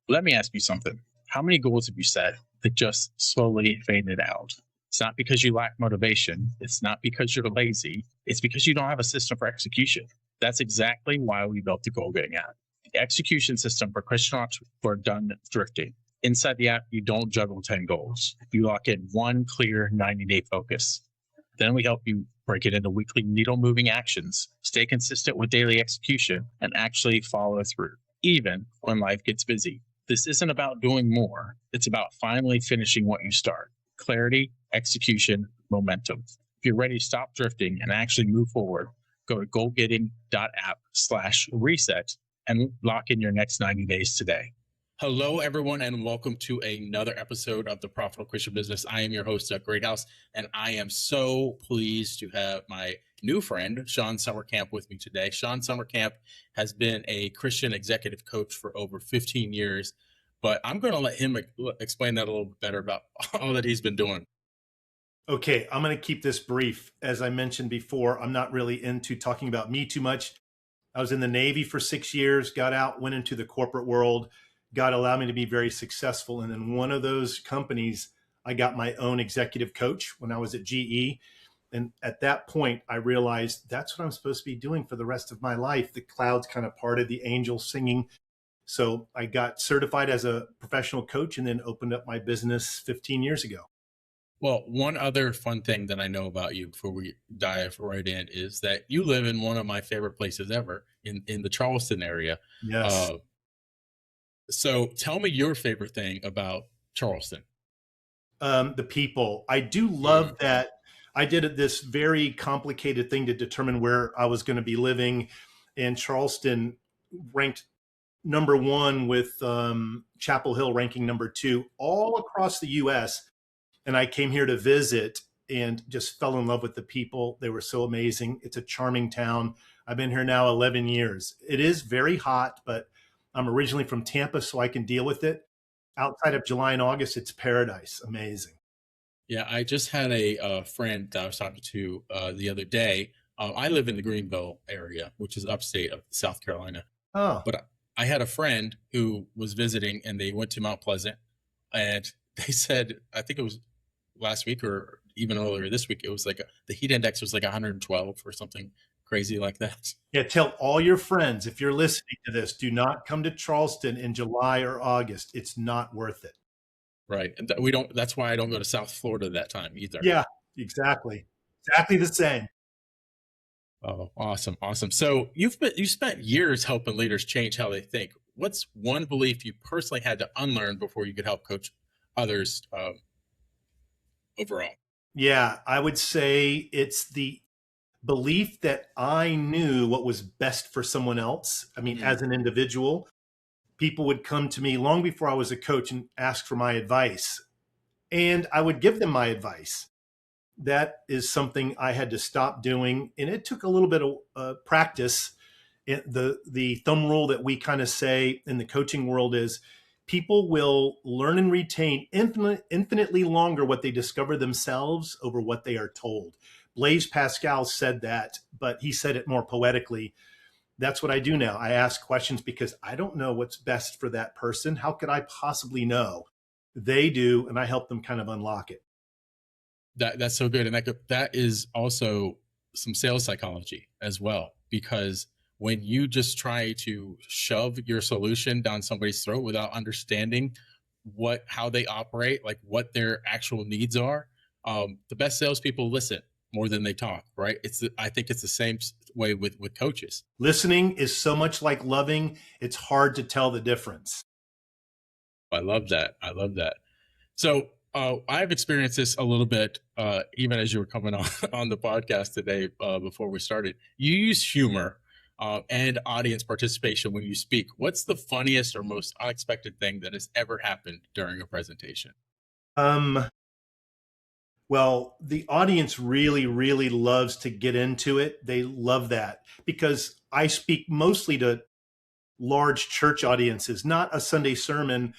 Let me ask you something. How many goals have you set that just slowly faded out? It's not because you lack motivation. It's not because you're lazy. It's because you don't have a system for execution. That's exactly why we built the goal getting app, the execution system for Christian entrepreneurs who are done drifting. Inside the app, you don't juggle 10 goals. You lock in one clear 90-day focus. Then we help you break it into weekly needle moving actions, stay consistent with daily execution, and actually follow through, even when life gets busy. This isn't about doing more. It's about finally finishing what you start. Clarity, execution, momentum. If you're ready to stop drifting and actually move forward, go to goalgetting.app/reset and lock in your next 90 days today. Hello, everyone, and welcome to another episode of the Profitable Christian Business. I am your host, Greathouse, and I am so pleased to have my new friend, Shawn Sommerkamp, with me today. Shawn Sommerkamp has been a Christian executive coach for over 15 years, but I'm going to let him explain that a little bit better about all that he's been doing. Okay, I'm going to keep this brief. As I mentioned before, I'm not really into talking about me too much. I was in the Navy for 6 years, got out, went into the corporate world. God allowed me to be very successful. And in one of those companies, I got my own executive coach when I was at GE. And at that point, I realized that's what I'm supposed to be doing for the rest of my life. The clouds kind of parted, the angels singing. So I got certified as a professional coach and then opened up my business 15 years ago. Well, one other fun thing that I know about you before we dive right in is that you live in one of my favorite places ever in the Charleston area. Yes. So tell me your favorite thing about Charleston. The people. I do love that I did this very complicated thing to determine where I was going to be living. And Charleston ranked number one with Chapel Hill ranking number two all across the US. And I came here to visit and just fell in love with the people. They were so amazing. It's a charming town. I've been here now 11 years. It is very hot, but I'm originally from Tampa, so I can deal with it. Outside of July and August, it's paradise. Amazing. Yeah, I just had a friend that I was talking to the other day. I live in the Greenville area, which is upstate of South Carolina. Oh, But I had a friend who was visiting and they went to Mount Pleasant and they said, I think it was last week or even earlier this week, it was like the heat index was like 112 or something crazy like that. yeah. Tell all your friends, if you're listening to this, do not come to Charleston in July or August. It's not worth it. Right. And we don't, that's why I don't go to South Florida that time either. Yeah, exactly. Exactly the same. Oh, awesome. Awesome. So you spent years helping leaders change how they think. What's one belief you personally had to unlearn before you could help coach others overall? Yeah, I would say it's the belief that I knew what was best for someone else. I mean, as an individual, people would come to me long before I was a coach and ask for my advice. And I would give them my advice. That is something I had to stop doing. And it took a little bit of practice. The thumb rule that we kind of say in the coaching world is people will learn and retain infinitely longer what they discover themselves over what they are told. Blaise Pascal said that, but he said it more poetically. That's what I do now. I ask questions because I don't know what's best for that person. How could I possibly know? They do, and I help them kind of unlock it. That's so good. And that is also some sales psychology as well, because when you just try to shove your solution down somebody's throat without understanding how they operate, like what their actual needs are, the best salespeople listen more than they talk, right? I think it's the same way with coaches. Listening is so much like loving. It's hard to tell the difference. I love that. I love that. So I've experienced this a little bit, even as you were coming on the podcast today before we started. You use humor and audience participation when you speak. What's the funniest or most unexpected thing that has ever happened during a presentation? Well, the audience really, really loves to get into it. They love that because I speak mostly to large church audiences, not a Sunday sermon.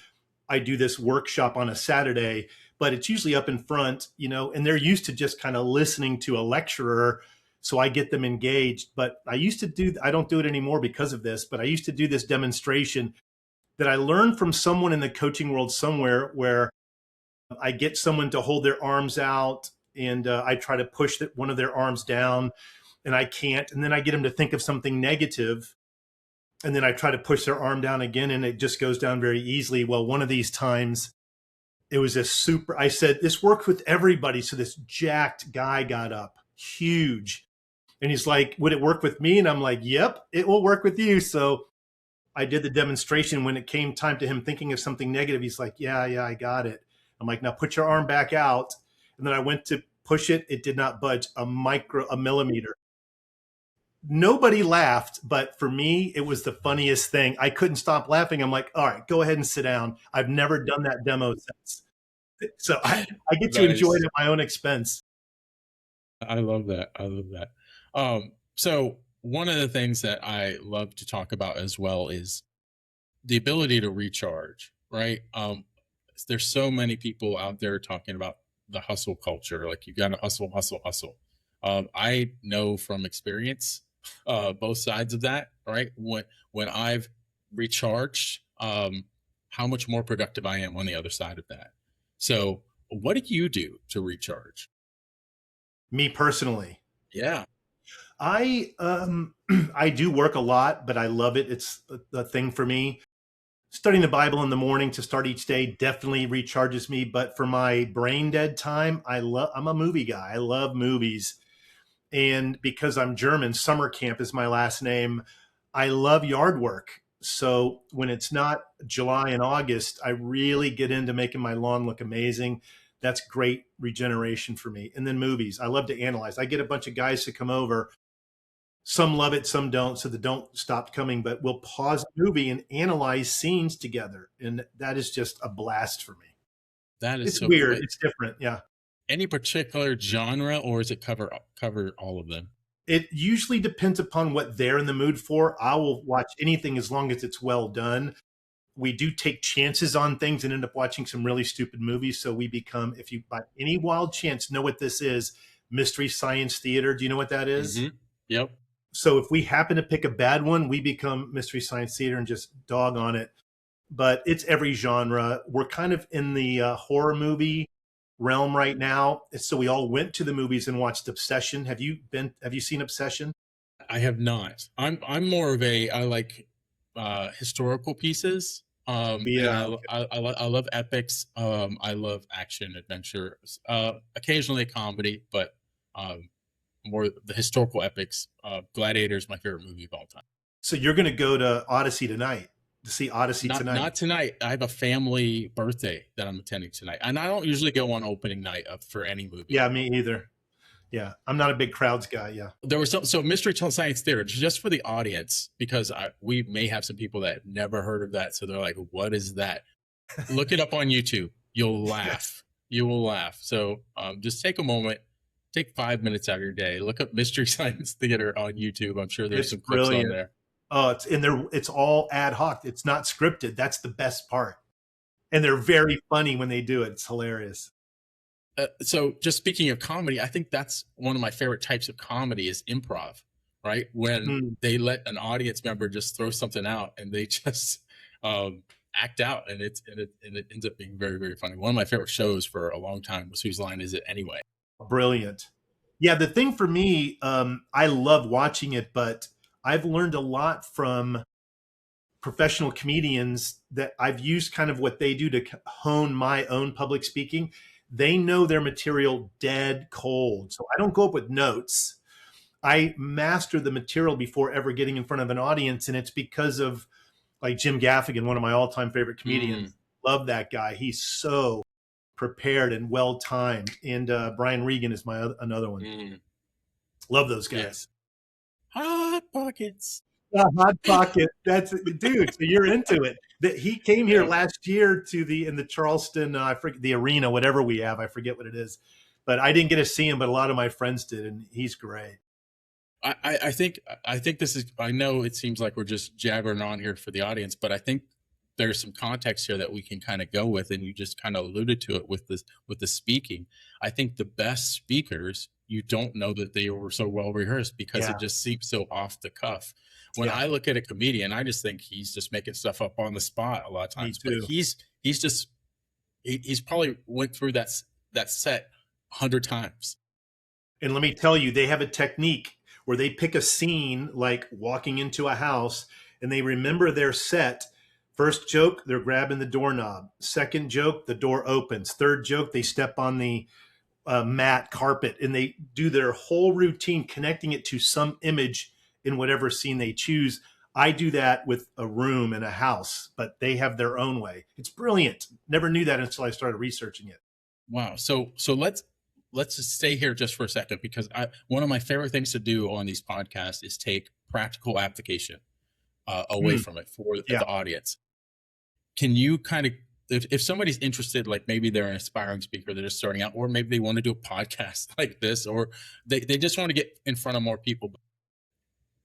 I do this workshop on a Saturday, but it's usually up in front, and they're used to just kind of listening to a lecturer. So I get them engaged. But I don't do it anymore because of this, but I used to do this demonstration that I learned from someone in the coaching world somewhere, where I get someone to hold their arms out, and I try to push one of their arms down, and I can't. And then I get them to think of something negative, and then I try to push their arm down again, and it just goes down very easily. Well, one of these times, it was I said, this worked with everybody. So this jacked guy got up, huge. And he's like, would it work with me? And I'm like, yep, it will work with you. So I did the demonstration. When it came time to him thinking of something negative, he's like, yeah, I got it. I'm like, now put your arm back out. And then I went to push it. It did not budge a millimeter. Nobody laughed, but for me, it was the funniest thing. I couldn't stop laughing. I'm like, all right, go ahead and sit down. I've never done that demo since. So I get to enjoy it at my own expense. I love that. I love that. So one of the things that I love to talk about as well is the ability to recharge, right? There's so many people out there talking about the hustle culture. Like, you got to hustle, hustle, hustle. I know from experience, both sides of that, right? When I've recharged, how much more productive I am on the other side of that. So what do you do to recharge? Me personally. Yeah. I I do work a lot, but I love it. It's a thing for me. Studying the Bible in the morning to start each day definitely recharges me. But for my brain dead time, I'm a movie guy. I love movies. And because I'm German, Sommerkamp is my last name. I love yard work. So when it's not July and August, I really get into making my lawn look amazing. That's great regeneration for me. And then movies. I love to analyze. I get a bunch of guys to come over. Some love it, some don't. So they don't stop coming, but we'll pause the movie and analyze scenes together. And that is just a blast for me. That is It's so weird. cool. It's different. Yeah. Any particular genre, or is it cover all of them? It usually depends upon what they're in the mood for. I will watch anything as long as it's well done. We do take chances on things and end up watching some really stupid movies. So we become, if you by any wild chance know what this is, Mystery Science Theater. Do you know what that is? Mm-hmm. Yep. So if we happen to pick a bad one, we become Mystery Science Theater and just dog on it. But it's every genre. We're kind of in the horror movie realm right now. So we all went to the movies and watched Obsession. Have you seen Obsession? I have not. I'm more of I like historical pieces. And Yeah. I love epics. I love action adventure. Occasionally a comedy, but more the historical epics. Gladiator is my favorite movie of all time. So you're going to go to Odyssey tonight to see Odyssey tonight? Not tonight. I have a family birthday that I'm attending tonight, and I don't usually go on opening night for any movie. Yeah, me either. Yeah, I'm not a big crowds guy. Yeah, there was so Mystery Science Theater, just for the audience, because we may have some people that have never heard of that, so they're like, "What is that?" Look it up on YouTube. You'll laugh. You will laugh. So just take a moment. Take 5 minutes out of your day. Look up Mystery Science Theater on YouTube. I'm sure there's some clips on there. Oh, it's all ad hoc. It's not scripted. That's the best part. And they're very funny when they do it. It's hilarious. So just speaking of comedy, I think that's one of my favorite types of comedy is improv, right? When they let an audience member just throw something out and they just act out, and it ends up being very, very funny. One of my favorite shows for a long time was Whose Line Is It Anyway? Brilliant. Yeah, the thing for me, I love watching it, but I've learned a lot from professional comedians that I've used kind of what they do to hone my own public speaking. They know their material dead cold. So I don't go up with notes. I master the material before ever getting in front of an audience. And it's because of like Jim Gaffigan, one of my all-time favorite comedians. Love that guy. He's so prepared and well-timed. And Brian Regan is another one. Love those guys. Yeah. Hot Pockets. Hot Pocket. That's dude. So you're into it. He came here last year in the Charleston, I forget the arena, whatever we have. I forget what it is, but I didn't get to see him, but a lot of my friends did, and he's great. I think this is. I know it seems like we're just jabbering on here for the audience, but I think there's some context here that we can kind of go with, and you just kind of alluded to it with the speaking. I think the best speakers you don't know that they were so well rehearsed because Yeah. it just seems so off the cuff. When Yeah. I look at a comedian, I just think he's just making stuff up on the spot a lot of Me times. But too. he's probably went through that set 100 times. And let me tell you, they have a technique where they pick a scene like walking into a house and they remember their set. First joke, they're grabbing the doorknob. Second joke, the door opens. Third joke, they step on the mat carpet, and they do their whole routine connecting it to some image in whatever scene they choose. I do that with a room in a house, but they have their own way. It's brilliant. Never knew that until I started researching it. Wow. So let's just stay here just for a second, because one of my favorite things to do on these podcasts is take practical application away from it for Yeah. the audience. Can you kind of, if somebody's interested, like maybe they're an aspiring speaker, they're just starting out, or maybe they want to do a podcast like this, or they just want to get in front of more people.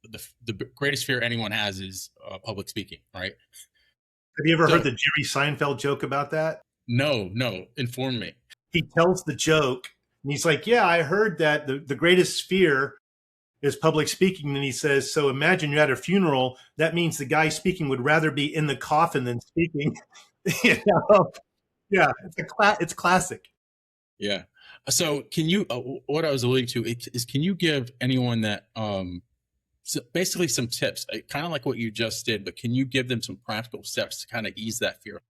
The greatest fear anyone has is public speaking, right? Have you ever heard the Jerry Seinfeld joke about that? No, inform me. He tells the joke and he's like, yeah, I heard that the greatest fear is public speaking. And he says, so imagine you're at a funeral. That means the guy speaking would rather be in the coffin than speaking. You know? Yeah, it's classic. Yeah. So can you, what I was alluding to is, can you give anyone that, so basically some tips, kind of like what you just did, but can you give them some practical steps to kind of ease that fear?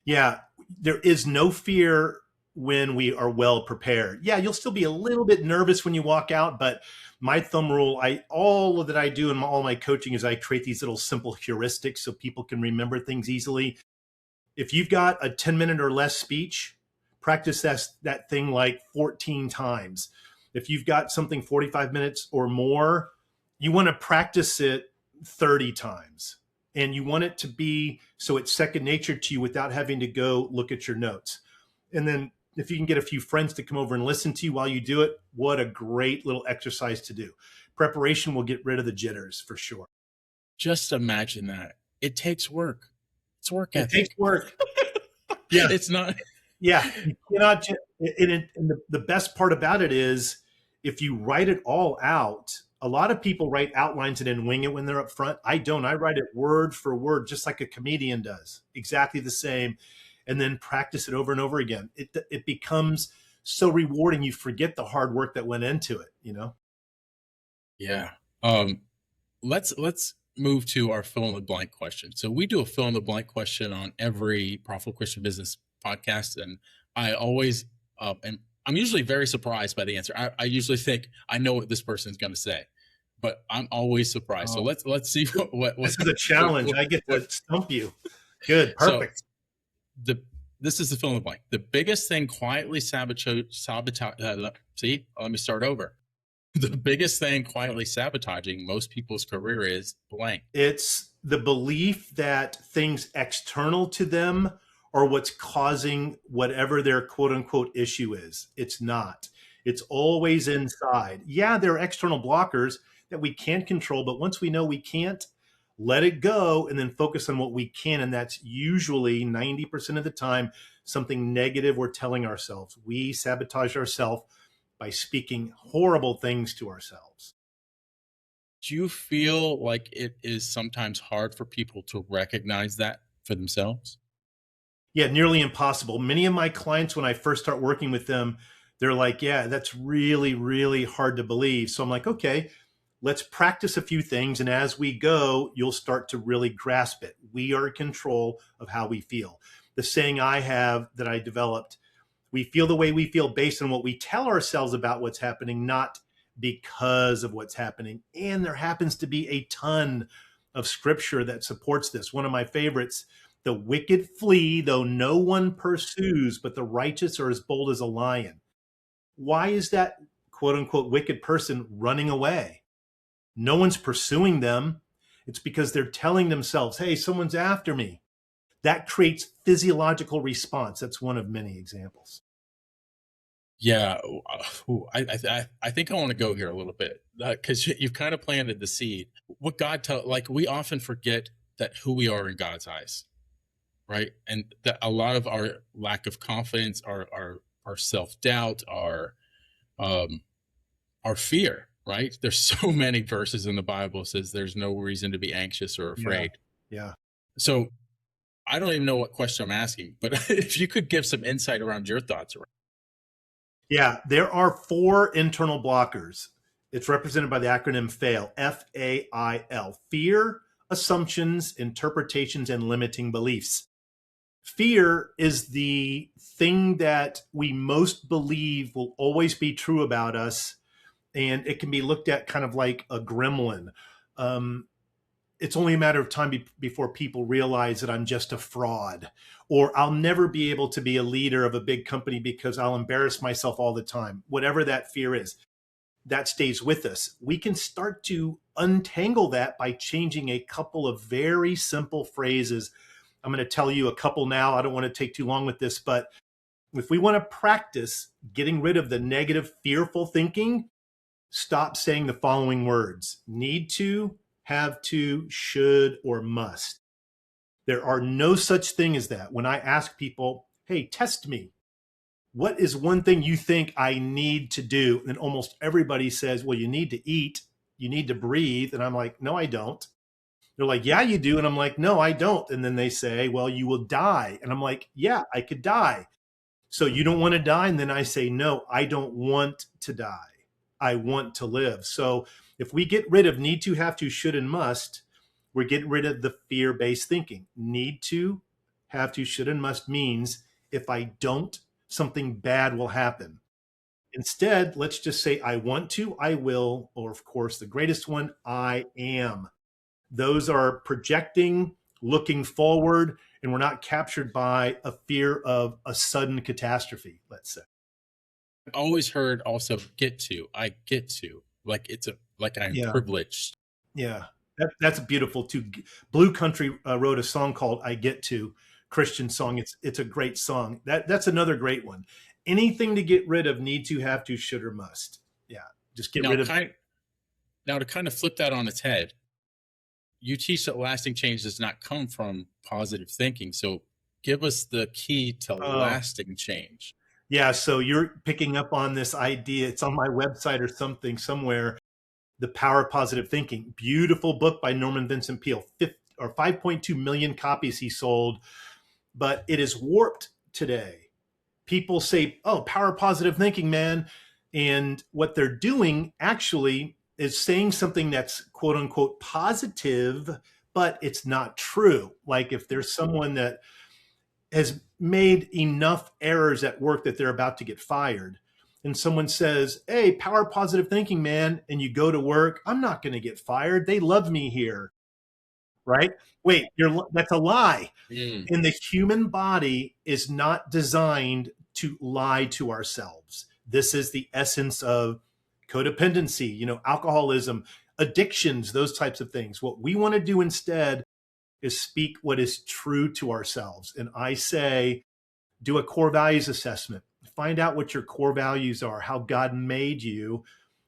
Yeah, there is no fear when we are well prepared. Yeah, you'll still be a little bit nervous when you walk out, but my thumb rule, all that I do in all my coaching is I create these little simple heuristics so people can remember things easily. If you've got a 10-minute or less speech, practice that thing like 14 times. If you've got something 45 minutes or more, you want to practice it 30 times. And you want it to be so it's second nature to you without having to go look at your notes. And then if you can get a few friends to come over and listen to you while you do it, what a great little exercise to do. Preparation will get rid of the jitters for sure. Just imagine that. It takes work. It's work ethic. It takes work. Yeah. It's not. Yeah. You cannot, and the best part about it is if you write it all out, a lot of people write outlines and then wing it when they're up front. I don't. I write it word for word, just like a comedian does, exactly the same, and then practice it over and over again. It becomes so rewarding. You forget the hard work that went into it, you know? Yeah. Let's move to our fill in the blank question. So we do a fill in the blank question on every Profitable Christian Business podcast, and I always and I'm usually very surprised by the answer. I usually think I know what this person's going to say, but I'm always surprised. So let's see what this is a challenge. I get to stump you. Good, perfect. So this is the fill in the blank. The biggest thing quietly sabotage. See, let me start over. The biggest thing quietly sabotaging most people's career is blank. It's the belief that things external to them are what's causing whatever their quote unquote issue is. It's not. It's always inside. Yeah, there are external blockers that we can control, but once we know we can't, let it go and then focus on what we can. And that's usually 90% of the time something negative we're telling ourselves. We sabotage ourselves by speaking horrible things to ourselves. Do you feel like it is sometimes hard for people to recognize that for themselves? Yeah, nearly impossible. Many of my clients, when I first start working with them, they're like, yeah, that's really, really hard to believe. So I'm like, okay, let's practice a few things. And as we go, you'll start to really grasp it. We are in control of how we feel. The saying I have that I developed, we feel the way we feel based on what we tell ourselves about what's happening, not because of what's happening. And there happens to be a ton of scripture that supports this. One of my favorites, the wicked flee, though no one pursues, but the righteous are as bold as a lion. Why is that quote unquote wicked person running away? No one's pursuing them. It's because they're telling themselves, hey, someone's after me. That creates physiological response. That's one of many examples. Yeah, I think I want to go here a little bit because you've kind of planted the seed. What God like we often forget that who we are in God's eyes, right? And that a lot of our lack of confidence, our self-doubt, our our fear, right? There's so many verses in the Bible says there's no reason to be anxious or Yeah. afraid. Yeah. So I don't even know what question I'm asking, but if you could give some insight around your thoughts around. Yeah. There are 4 internal blockers. It's represented by the acronym FAIL, FAIL: fear, assumptions, interpretations, and limiting beliefs. Fear is the thing that we most believe will always be true about us, and it can be looked at kind of like a gremlin. It's only a matter of time before people realize that I'm just a fraud, or I'll never be able to be a leader of a big company because I'll embarrass myself all the time. Whatever that fear is, that stays with us. We can start to untangle that by changing a couple of very simple phrases. I'm going to tell you a couple now. I don't want to take too long with this, but if we want to practice getting rid of the negative, fearful thinking, stop saying the following words: need to, have to, should, or must. There are no such thing as that. When I ask people, hey, test me, what is one thing you think I need to do? And almost everybody says, well, you need to eat, you need to breathe. And I'm like, no, I don't. They're like, yeah, you do. And I'm like, no, I don't. And then they say, well, you will die. And I'm like, yeah, I could die. So you don't want to die? And then I say, no, I don't want to die. I want to live. So if we get rid of need to, have to, should, and must, we're getting rid of the fear-based thinking. Need to, have to, should, and must means if I don't, something bad will happen. Instead, let's just say I want to, I will, or of course, the greatest one, I am. Those are projecting, looking forward, and we're not captured by a fear of a sudden catastrophe, let's say. I've always heard also I get to, like like I'm Yeah. privileged. Yeah. That's beautiful too. Blue Country wrote a song called I Get To, Christian song. It's a great song. That's another great one. Anything to get rid of need to, have to, should, or must. Yeah. Just get rid of. Now to kind of flip that on its head, you teach that lasting change does not come from positive thinking. So give us the key to lasting change. Yeah. So you're picking up on this idea. It's on my website or something somewhere. The Power of Positive Thinking. Beautiful book by Norman Vincent Peale. 5.2 million copies he sold, but it is warped today. People say, oh, power of positive thinking, man. And what they're doing actually is saying something that's quote unquote positive, but it's not true. Like if there's someone that has made enough errors at work that they're about to get fired, and someone says, hey, power of positive thinking, man, and you go to work, I'm not going to get fired. They love me here. Right? Wait, that's a lie. And the human body is not designed to lie to ourselves. This is the essence of codependency, alcoholism, addictions, those types of things. What we want to do instead is speak what is true to ourselves. And I say, do a core values assessment. Find out what your core values are, how God made you.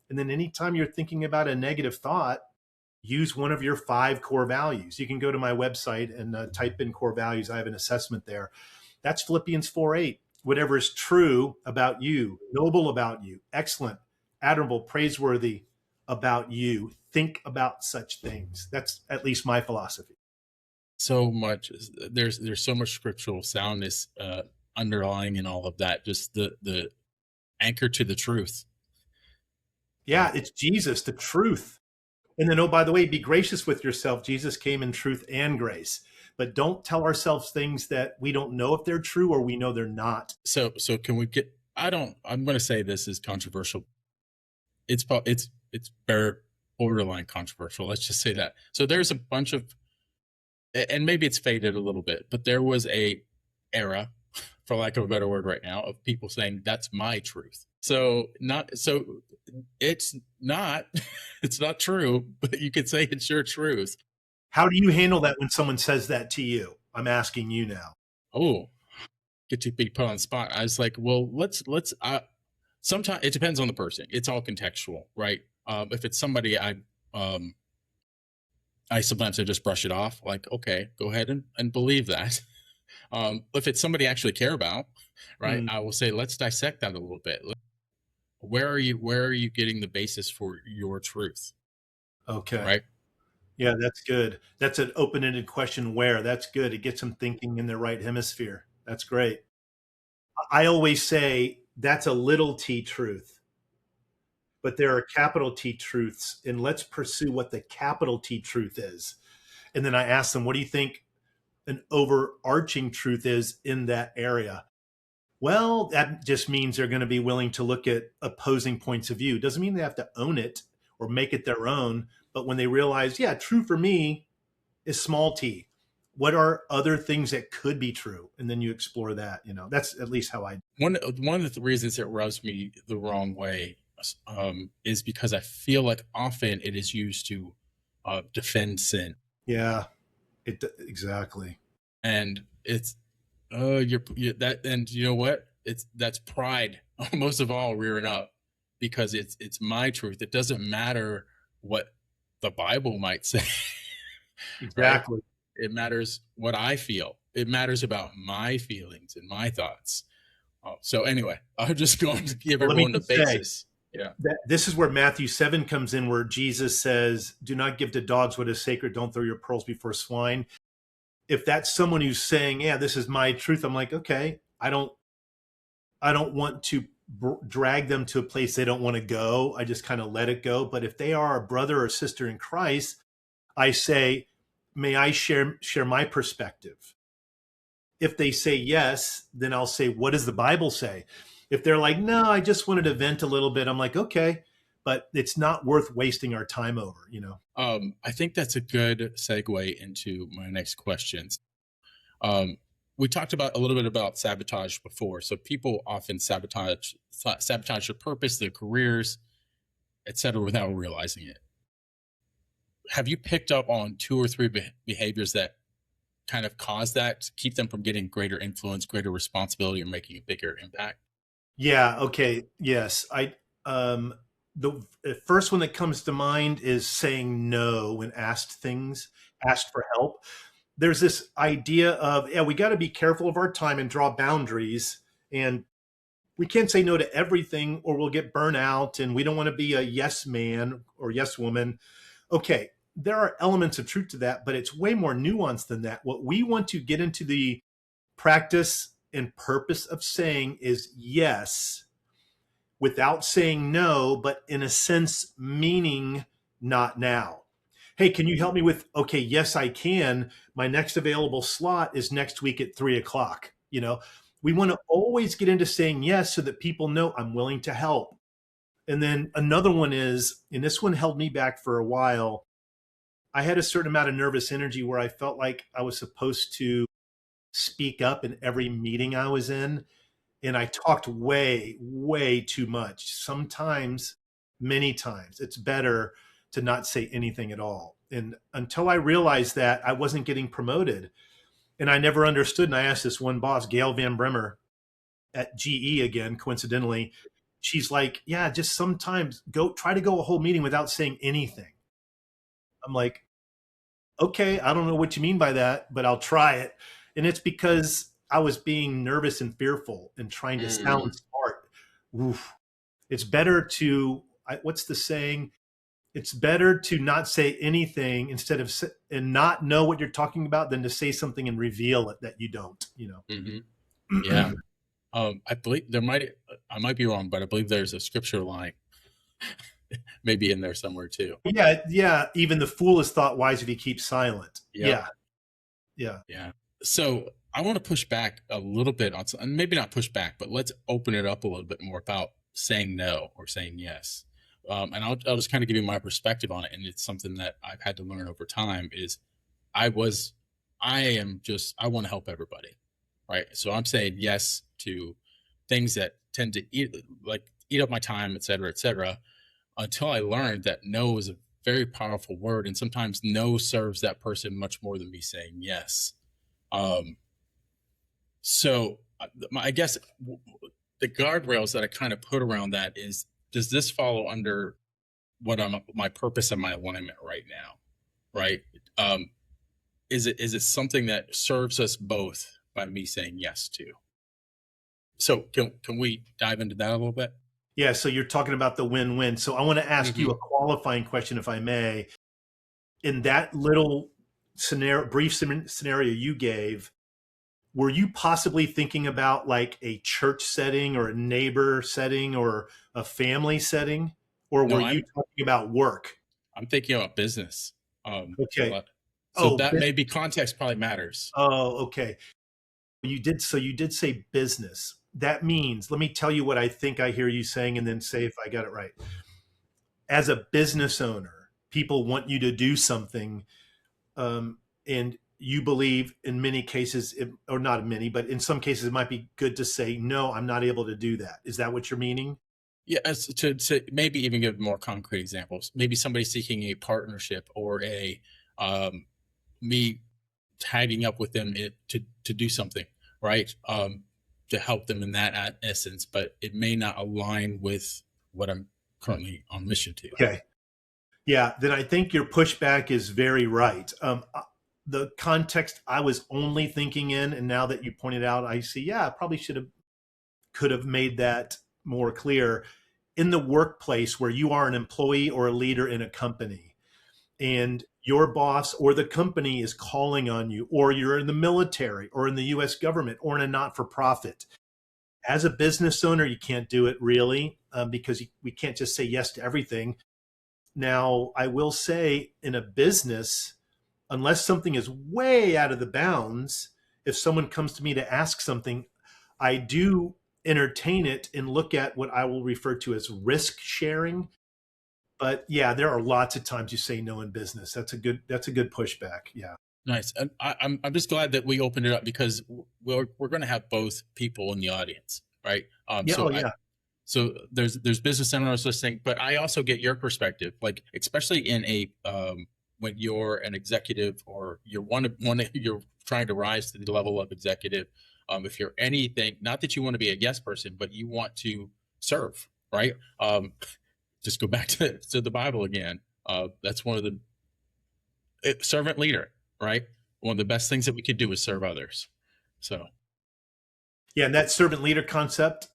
And then anytime you're thinking about a negative thought, use one of your 5 core values. You can go to my website and type in core values. I have an assessment there. That's Philippians 4:8. Whatever is true about you, noble about you, excellent, admirable, praiseworthy about you, think about such things. That's at least my philosophy. So much. There's so much scriptural soundness underlying in all of that. Just the anchor to the truth. Yeah, it's Jesus, the truth. And then, oh, by the way, be gracious with yourself. Jesus came in truth and grace. But don't tell ourselves things that we don't know if they're true or we know they're not. So can we get? I'm going to say this is controversial. It's borderline controversial. Let's just say that. So there's a bunch of, and maybe it's faded a little bit, but there was a era, for lack of a better word, right now, of people saying that's my truth. It's not it's not true, but you could say it's your truth. How do you handle that when someone says that to you? I'm asking you now. Oh, get to be put on the spot. I was like, well, let's sometimes it depends on the person. It's all contextual, right? If it's somebody I sometimes I just brush it off, like, okay, go ahead and believe that. If it's somebody I actually care about, right, I will say, let's dissect that a little bit. where are you getting the basis for your truth, Okay. right? Yeah, that's good. That's an open-ended question. Where? That's good. It gets them thinking in their right hemisphere. That's great. I always say that's a little t truth, but there are capital T truths, and let's pursue what the capital T truth is. And then I ask them, what do you think an overarching truth is in that area? Well, that just means they're going to be willing to look at opposing points of view. Doesn't mean they have to own it or make it their own. But when they realize, yeah, true for me is small t. What are other things that could be true? And then you explore that. That's at least how I. One of the reasons it rubs me the wrong way is because I feel like often it is used to defend sin, Yeah, exactly. and it's you're that, and you know what? That's pride most of all rearing up, because it's my truth. It doesn't matter what the Bible might say, right? Exactly. It matters what I feel. It matters about my feelings and my thoughts. So anyway, I'm just going to give Well, let me everyone the just say basis. Yeah. that this is where Matthew 7 comes in, where Jesus says, do not give to dogs what is sacred. Don't throw your pearls before swine. If that's someone who's saying, yeah, this is my truth, I'm like, okay, I don't want to drag them to a place they don't want to go. I just kind of let it go. But if they are a brother or sister in Christ, I say, may I share my perspective? If they say yes, then I'll say, what does the Bible say? If they're like, no, I just wanted to vent a little bit, I'm like, okay, but it's not worth wasting our time over. I think that's a good segue into my next questions. Um, we talked about a little bit about sabotage before. So people often sabotage their purpose, their careers, etc., without realizing it. Have you picked up on two or three behaviors that kind of cause that to keep them from getting greater influence, greater responsibility, or making a bigger impact? Yeah. Okay. Yes. The first one that comes to mind is saying no when asked for help. There's this idea of, yeah, we got to be careful of our time and draw boundaries. And we can't say no to everything or we'll get burnt out. And we don't want to be a yes man or yes woman. Okay. There are elements of truth to that, but it's way more nuanced than that. What we want to get into the practice and purpose of saying is yes without saying no, but in a sense, meaning not now. Hey, can you help me with, okay, yes, I can. My next available slot is next week at 3 o'clock. We want to always get into saying yes so that people know I'm willing to help. And then another one is, and this one held me back for a while. I had a certain amount of nervous energy where I felt like I was supposed to speak up in every meeting I was in. And I talked way, way too much. Sometimes, many times, it's better to not say anything at all. And until I realized that, I wasn't getting promoted. And I never understood. And I asked this one boss, Gail Van Bremer at GE again, coincidentally, she's like, yeah, just sometimes try to go a whole meeting without saying anything. I'm like, okay, I don't know what you mean by that, but I'll try it. And it's because I was being nervous and fearful and trying to sound smart. Oof. It's better to, what's the saying? It's better to not say anything and not know what you're talking about than to say something and reveal it that you don't. Mm-hmm. Yeah. I believe I might be wrong, but I believe there's a scripture line maybe in there somewhere too. Yeah. Yeah. Even the fool is thought wise if he keeps silent. Yep. Yeah. Yeah. So I want to push back a little bit on, and maybe not push back, but let's open it up a little bit more about saying no or saying yes. And I'll just kind of give you my perspective on it. And it's something that I've had to learn over time is I want to help everybody. Right. So I'm saying yes to things that tend to eat up my time, et cetera, until I learned that no is a very powerful word. And sometimes no serves that person much more than me saying yes. So I guess the guardrails that I kind of put around that is, does this follow under my purpose and my alignment right now? Right. Is it something that serves us both by me saying yes to? So can we dive into that a little bit? Yeah, so you're talking about the win-win. So I want to ask you a qualifying question, if I may. In that little scenario, brief scenario you gave, were you possibly thinking about like a church setting or a neighbor setting or a family setting? Or No, were you talking about work? I'm thinking about business. A Okay. lot. So Oh, that maybe context probably matters. okay. You did say business. That means, let me tell you what I think I hear you saying and then say if I got it right. As a business owner, people want you to do something, and you believe in many cases, or not many, but in some cases, it might be good to say, no, I'm not able to do that. Is that what you're meaning? Yeah, as to maybe even give more concrete examples. Maybe somebody seeking a partnership or a me tagging up with them to do something, right? To help them in that essence, but it may not align with what I'm currently on mission to. Okay. Yeah, then I think your pushback is very right. The context I was only thinking in, and now that you pointed out, I see, yeah, I probably could have made that more clear. In the workplace where you are an employee or a leader in a company, and your boss or the company is calling on you, or you're in the military or in the US government or in a not for profit. As a business owner, you can't do it really, because we can't just say yes to everything. Now, I will say in a business, unless something is way out of the bounds, if someone comes to me to ask something, I do entertain it and look at what I will refer to as risk sharing. But yeah, there are lots of times you say no in business. That's a good pushback. Yeah. Nice. And I'm just glad that we opened it up because we're going to have both people in the audience, right? Yeah. Oh, yeah. So there's business owners listening, but I also get your perspective, like especially in a when you're an executive or you're you're trying to rise to the level of executive. If you're anything, not that you want to be a yes person, but you want to serve, right? Just go back to the Bible again. That's one of the servant leader, right? One of the best things that we could do is serve others. So Yeah. And that servant leader concept,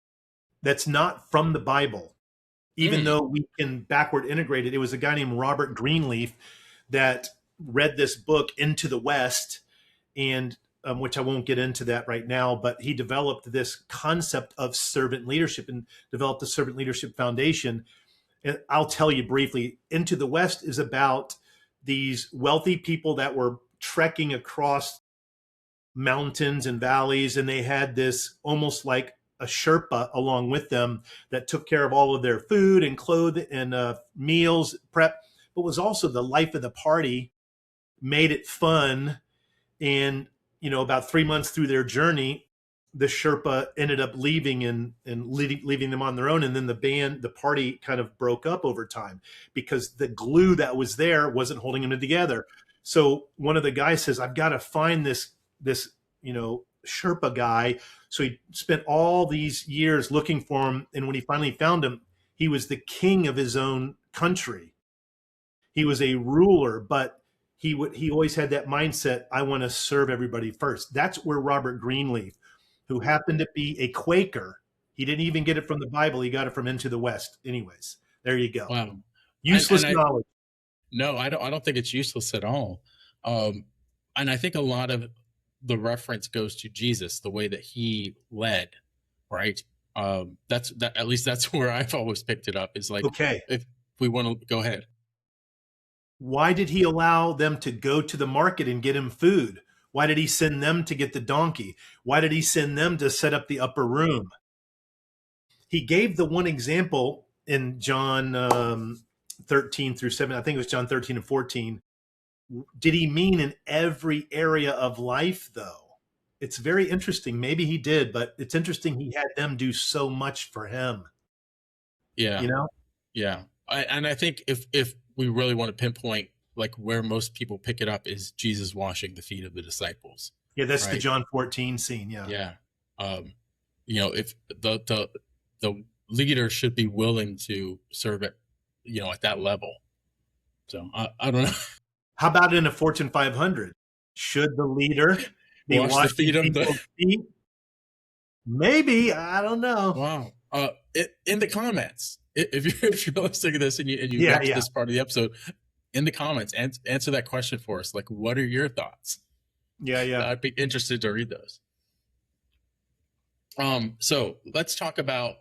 that's not from the Bible, even though we can backward integrate it. It was a guy named Robert Greenleaf that read this book, Into the West, and which I won't get into that right now, but he developed this concept of servant leadership and developed the Servant Leadership Foundation. And I'll tell you briefly, Into the West is about these wealthy people that were trekking across mountains and valleys, and they had this almost like a Sherpa along with them that took care of all of their food and clothing and meals prep, but was also the life of the party, made it fun. And about 3 months through their journey, the Sherpa ended up leaving and leaving them on their own. And then the party kind of broke up over time because the glue that was there wasn't holding them together. So one of the guys says, I've got to find this Sherpa guy. So he spent all these years looking for him. And when he finally found him, he was the king of his own country. He was a ruler, but he always had that mindset, I want to serve everybody first. That's where Robert Greenleaf, who happened to be a Quaker, he didn't even get it from the Bible, he got it from Into the West. Anyways, there you go. wow. Useless knowledge. No, I don't think it's useless at all. And I think a lot of the reference goes to Jesus, the way that he led, right? At least that's where I've always picked it up, is like, okay, if we want to go ahead. Why did he allow them to go to the market and get him food? Why did he send them to get the donkey? Why did he send them to set up the upper room? He gave the one example in John 13 through 7. I think it was John 13 and 14. Did he mean in every area of life, though? It's very interesting. Maybe he did, but it's interesting he had them do so much for him. Yeah. Yeah. And I think if we really want to pinpoint like where most people pick it up is Jesus washing the feet of the disciples. Yeah, that's right? The John 14 scene. Yeah. Yeah. If the leader should be willing to serve it, at that level. So I don't know. How about in a Fortune 500? Should the leader be washing people's feet? Maybe. I don't know. Wow. In the comments, if you're listening to this and you Yeah, got to yeah. this part of the episode, in the comments, answer that question for us. Like, what are your thoughts? Yeah, yeah. I'd be interested to read those. So let's talk about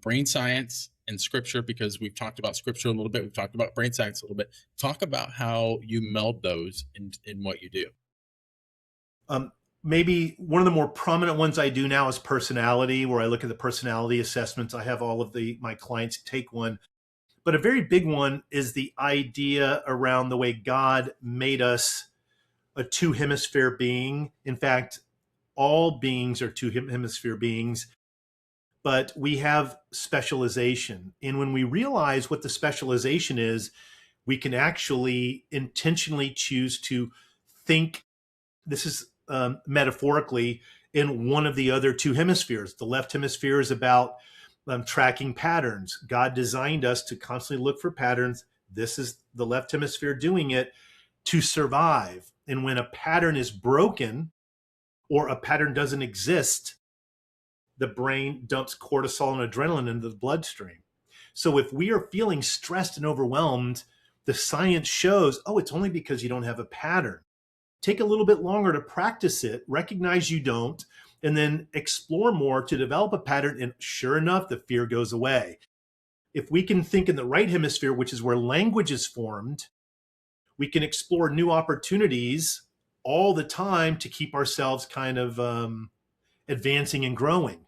brain science and scripture, because we've talked about scripture a little bit. We've talked about brain science a little bit. Talk about how you meld those in what you do. Maybe one of the more prominent ones I do now is personality, where I look at the personality assessments. I have all of my clients take one. But a very big one is the idea around the way God made us a two hemisphere being. In fact, all beings are two hemisphere beings, but we have specialization. And when we realize what the specialization is, we can actually intentionally choose to think, this is metaphorically, in one of the other two hemispheres. The left hemisphere is about tracking patterns. God designed us to constantly look for patterns. This is the left hemisphere doing it to survive. And when a pattern is broken or a pattern doesn't exist, the brain dumps cortisol and adrenaline into the bloodstream. So if we are feeling stressed and overwhelmed, the science shows, oh, it's only because you don't have a pattern. Take a little bit longer to practice it, recognize you don't, and then explore more to develop a pattern. And sure enough, the fear goes away. If we can think in the right hemisphere, which is where language is formed, we can explore new opportunities all the time to keep ourselves kind of advancing and growing,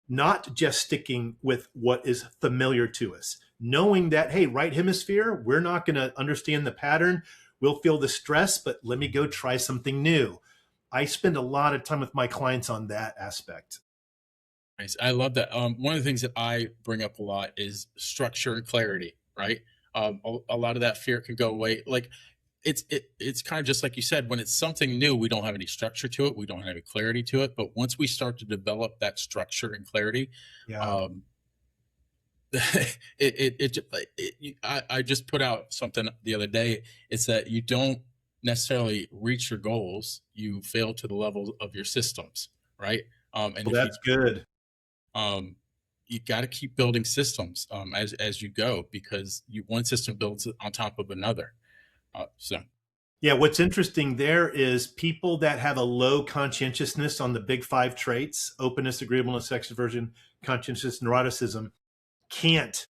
not just sticking with what is familiar to us. Knowing that, hey, right hemisphere, we're not going to understand the pattern. We'll feel the stress, but let me go try something new. I spend a lot of time with my clients on that aspect. Nice. I love that. One of the things that I bring up a lot is structure and clarity, right? A lot of that fear can go away. Like it's kind of just like you said, when it's something new, we don't have any structure to it. We don't have any clarity to it. But once we start to develop that structure and clarity, Yeah. I just put out something the other day. It's that you don't necessarily reach your goals. You fail to the level of your systems, right? And Well, that's good. You got to keep building systems as you go, because one system builds on top of another. Yeah, what's interesting there is people that have a low conscientiousness on the big five traits: openness, agreeableness, extroversion, conscientiousness, neuroticism, can't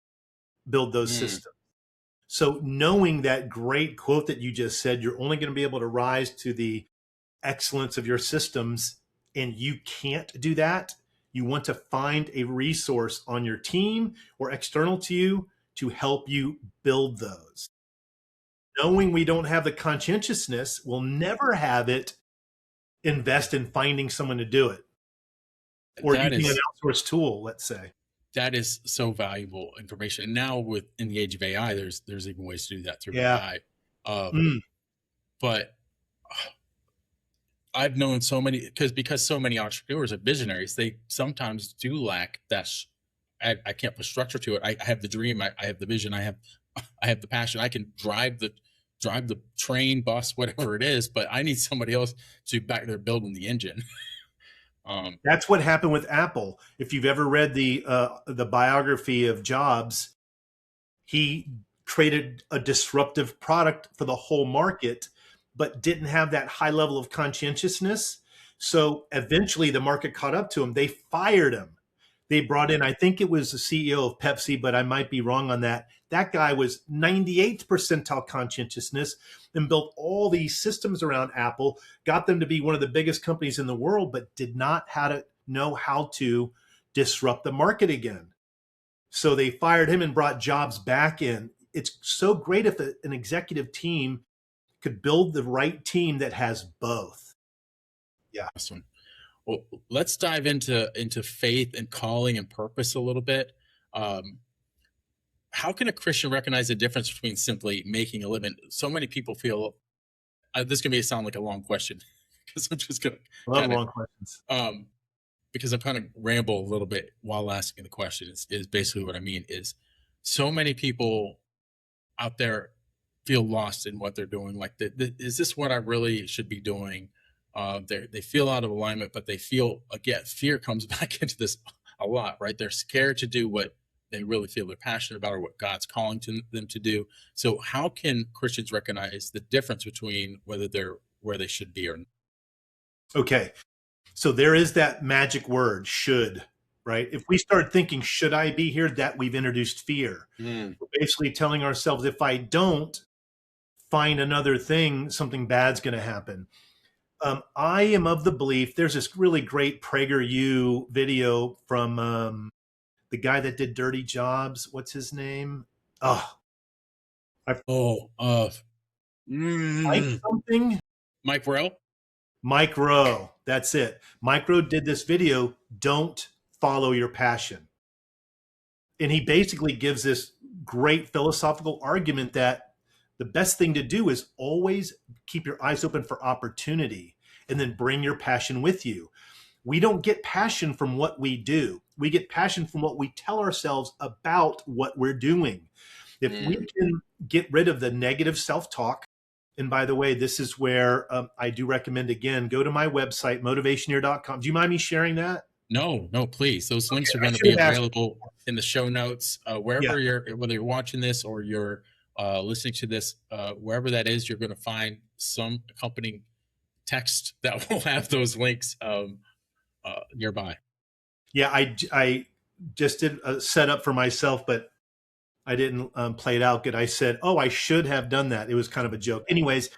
build those systems. So knowing that great quote that you just said, you're only going to be able to rise to the excellence of your systems, and you can't do that. You want to find a resource on your team or external to you to help you build those. Knowing we don't have the conscientiousness, we'll never have it, invest in finding someone to do it. Or using an outsourced tool, let's say. That is so valuable information. And now in the age of AI, there's even ways to do that through AI. But I've known so many, because so many entrepreneurs are visionaries, they sometimes do lack that. I can't put structure to it. I have the dream. I have the vision. I have the passion. I can drive the train, bus, whatever it is, but I need somebody else to back there building the engine. That's what happened with Apple. If you've ever read the biography of Jobs, he created a disruptive product for the whole market, but didn't have that high level of conscientiousness. So eventually the market caught up to him. They fired him. They brought in, I think it was the CEO of Pepsi, but I might be wrong on that. That guy was 98th percentile conscientiousness and built all these systems around Apple, got them to be one of the biggest companies in the world, but did not know how to disrupt the market again. So they fired him and brought Jobs back in. It's so great if an executive team could build the right team that has both. Yeah. Awesome. Well, let's dive into faith and calling and purpose a little bit. How can a Christian recognize the difference between simply making a living? So many people feel this can sound like a long question, because I'm just going to long questions. Because I'm kind of ramble a little bit while asking the question. Is basically what I mean is, so many people out there feel lost in what they're doing. Like, is this what I really should be doing? They feel out of alignment, but they feel, again, fear comes back into this. a lot, right? They're scared to do what they really feel they're passionate about or what God's calling them to do. So how can Christians recognize the difference between whether they're where they should be or not? Okay. So there is that magic word, should, right? If we start thinking, should I be here? That we've introduced fear. Mm. We're basically telling ourselves, if I don't find another thing, something bad's going to happen. I am of the belief, there's this really great PragerU video from the guy that did Dirty Jobs. What's his name? Oh, Oh, Mike mm, something. Mike Rowe. Mike Rowe. That's it. Mike Rowe did this video, Don't Follow Your Passion. And he basically gives this great philosophical argument that the best thing to do is always keep your eyes open for opportunity and then bring your passion with you. We don't get passion from what we do. We get passion from what we tell ourselves about what we're doing. If we can get rid of the negative self-talk, and by the way, this is where I do recommend, again, go to my website, motivationeer.com. Do you mind me sharing that? No, please. Those links are I going to should be have asked. available in the show notes, Yeah. whether you're watching this or you're listening to this, wherever that is, you're going to find some accompanying text that will have those links nearby. Yeah, I just did a setup for myself, but I didn't play it out good. I said, oh, I should have done that. It was kind of a joke. Anyways,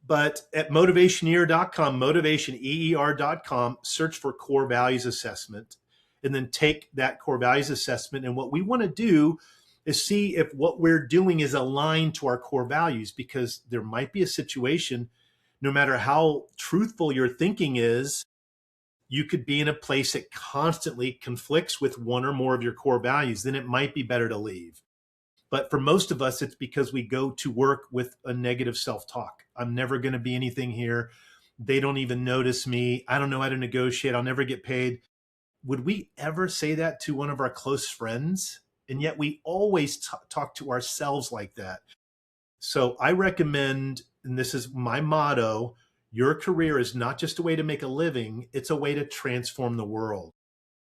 but at motivationeer.com, motivationeer.com, search for core values assessment, and then take that core values assessment. And what we want to do is see if what we're doing is aligned to our core values, because there might be a situation, no matter how truthful your thinking is, you could be in a place that constantly conflicts with one or more of your core values. Then it might be better to leave. But for most of us, it's because we go to work with a negative self-talk. I'm never going to be anything here. They don't even notice me. I don't know how to negotiate. I'll never get paid. Would we ever say that to one of our close friends? And yet we always talk to ourselves like that. So I recommend, and this is my motto, your career is not just a way to make a living, it's a way to transform the world.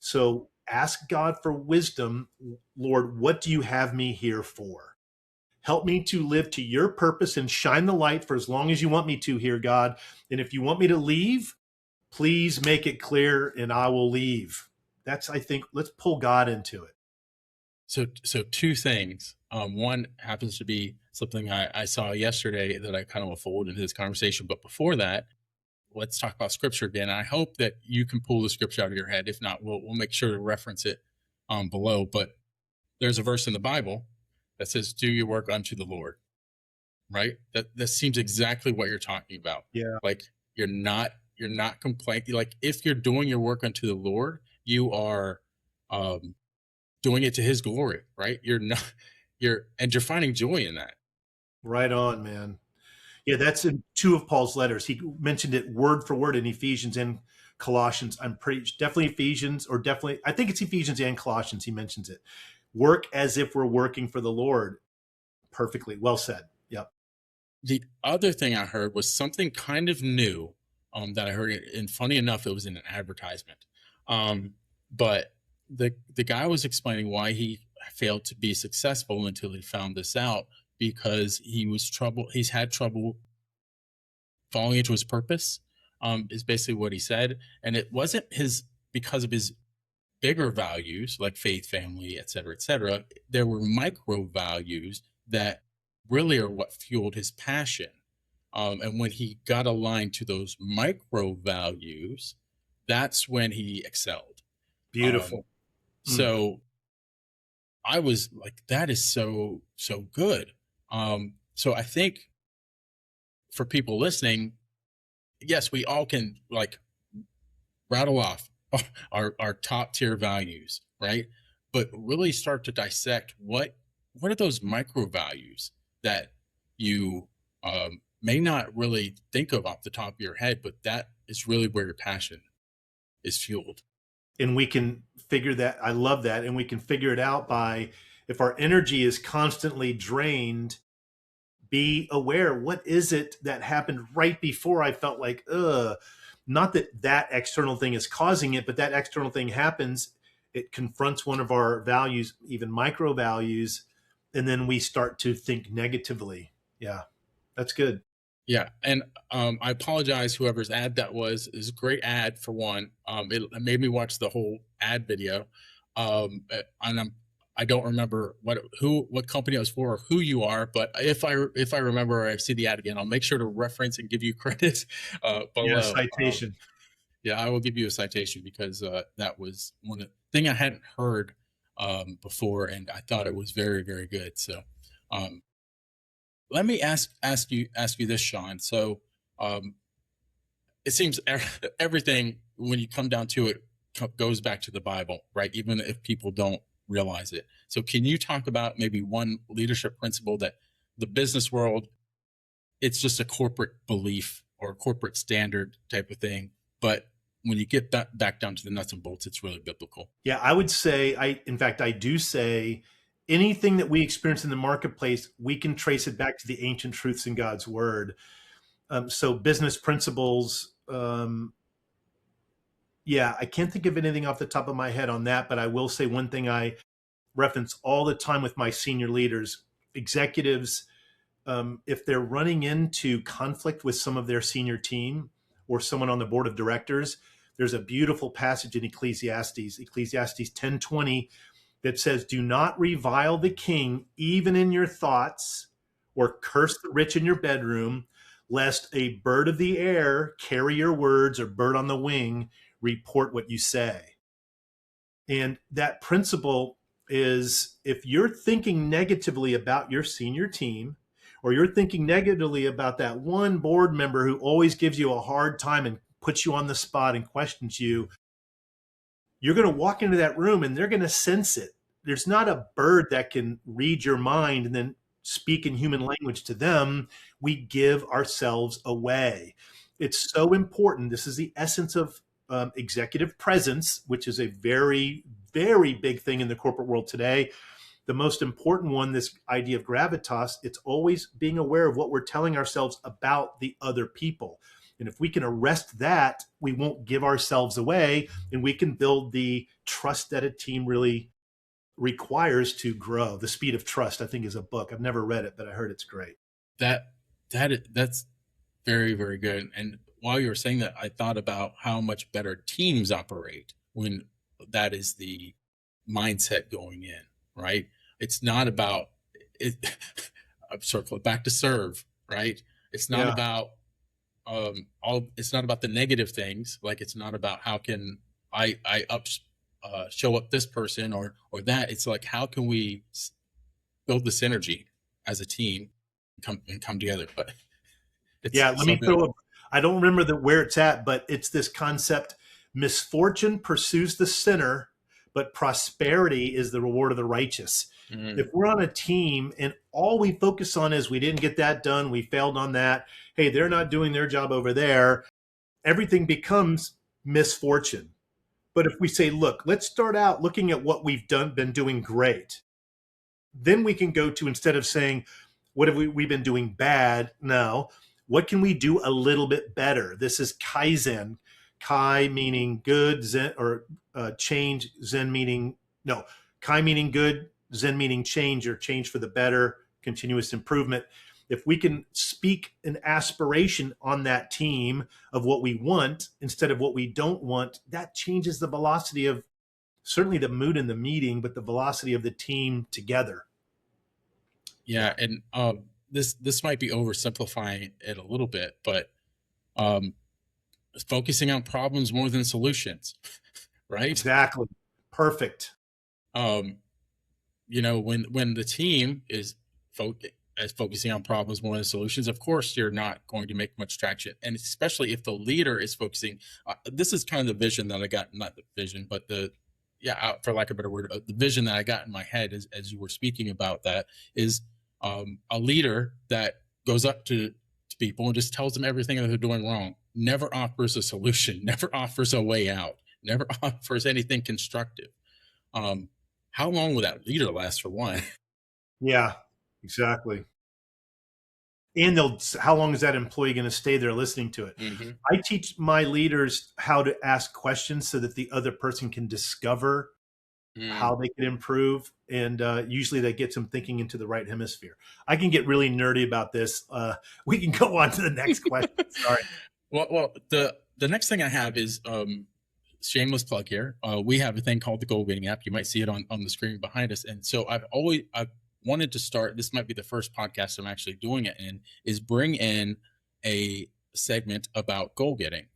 So ask God for wisdom. Lord, what do you have me here for? Help me to live to your purpose and shine the light for as long as you want me to here, God. And if you want me to leave, please make it clear and I will leave. That's, I think, let's pull God into it. So two things. One happens to be something I saw yesterday that I kind of will fold into this conversation. But before that, let's talk about scripture again. I hope that you can pull the scripture out of your head. If not, we'll make sure to reference it below. But there's a verse in the Bible that says, "Do your work unto the Lord." Right? That seems exactly what you're talking about. Yeah. Like you're not complaining. Like if you're doing your work unto the Lord, you are doing it to His glory. Right? You're finding joy in that. Right on, man. Yeah, that's in two of Paul's letters. He mentioned it word for word in Ephesians and Colossians. I'm pretty definitely Ephesians, or definitely, I think it's Ephesians and Colossians. He mentions it. Work as if we're working for the Lord. Perfectly well said. Yep. The other thing I heard was something kind of new that I heard, and funny enough, it was in an advertisement. But the guy was explaining why he failed to be successful until he found this out, because he's had trouble falling into his purpose, is basically what he said. And it wasn't because of his bigger values like faith, family, et cetera, et cetera. There were micro values that really are what fueled his passion. And when he got aligned to those micro values, that's when he excelled. Beautiful. So I was like, that is so good. So I think for people listening, yes, we all can like rattle off our top tier values, right? But really start to dissect what are those micro values that you may not really think of off the top of your head, but that is really where your passion is fueled. And we can figure that. I love that. And we can figure it out by, if our energy is constantly drained, be aware, what is it that happened right before I felt like, not that external thing is causing it, but that external thing happens. It confronts one of our values, even micro values, and then we start to think negatively. Yeah, that's good. Yeah, and I apologize whoever's ad that was. Is a great ad for one. It made me watch the whole ad video, and I don't remember what company it was for or who you are, but if I remember or I see the ad again, I'll make sure to reference and give you credit Yeah, below. citation. Yeah, I will give you a citation because that was one thing I hadn't heard before, and I thought it was very very good. So. Um, Let me ask you this, Shawn. So, um, it seems everything when you come down to it goes back to the Bible, right? Even if people don't realize it. So, can you talk about maybe one leadership principle that the business world, it's just a corporate belief or a corporate standard type of thing, but when you get that back down to the nuts and bolts, it's really biblical. Yeah, I would say, in fact, I do say anything that we experience in the marketplace, we can trace it back to the ancient truths in God's word. So business principles, yeah, I can't think of anything off the top of my head on that, but I will say one thing I reference all the time with my senior leaders, executives, if they're running into conflict with some of their senior team or someone on the board of directors, there's a beautiful passage in Ecclesiastes 10:20, that says, "Do not revile the king even in your thoughts, or curse the rich in your bedroom, lest a bird of the air carry your words, or bird on the wing report what you say." And that principle is, if you're thinking negatively about your senior team, or you're thinking negatively about that one board member who always gives you a hard time and puts you on the spot and questions you, you're going to walk into that room and they're going to sense it. There's not a bird that can read your mind and then speak in human language to them. We give ourselves away. It's so important. This is the essence of executive presence, which is a very, very big thing in the corporate world today. The most important one, this idea of gravitas, it's always being aware of what we're telling ourselves about the other people. And if we can arrest that, we won't give ourselves away, and we can build the trust that a team really requires to grow. The Speed of Trust, I think, is a book. I've never read it, but I heard it's great. That's very very good. And while you were saying that, I thought about how much better teams operate when that is the mindset going in, right? It's not about it. I'm circle it back to serve, right? It's not Yeah. about it's not about the negative things. Like, it's not about how can I show up this person or that. It's like, how can we build the synergy as a team and come together? But it's Yeah, let so me good. throw up. I don't remember where it's at, but it's this concept: misfortune pursues the sinner, but prosperity is the reward of the righteous. If we're on a team and all we focus on is we didn't get that done, we failed on that, hey, they're not doing their job over there, everything becomes misfortune. But if we say, look, let's start out looking at what we've been doing great, then we can go to, instead of saying, what have we been doing bad? No, what can we do a little bit better? This is Kaizen. Kai meaning good, Zen, or change, Zen meaning, no, Kai meaning good, Zen meaning change, or change for the better, continuous improvement. If we can speak an aspiration on that team of what we want instead of what we don't want, that changes the velocity of certainly the mood in the meeting, but the velocity of the team together. Yeah, and this might be oversimplifying it a little bit, but um, focusing on problems more than solutions, right? Exactly. Perfect. Um, when the team is focusing on problems more than solutions, of course you're not going to make much traction, and especially if the leader is focusing. This is kind of the vision that I got, not the vision, but for lack of a better word, the vision that I got in my head as you were speaking about that is a leader that goes up to people and just tells them everything that they're doing wrong, never offers a solution, never offers a way out, never offers anything constructive. How long will that leader last, for one? Yeah, exactly. And how long is that employee going to stay there listening to it? Mm-hmm. I teach my leaders how to ask questions so that the other person can discover how they can improve. And usually that gets them thinking into the right hemisphere. I can get really nerdy about this. We can go on to the next question. Sorry. Well, the next thing I have is shameless plug here. We have a thing called the goal getting app. You might see it on the screen behind us. And so I've wanted to start. This might be the first podcast I'm actually doing it in. Is bring in a segment about goal getting.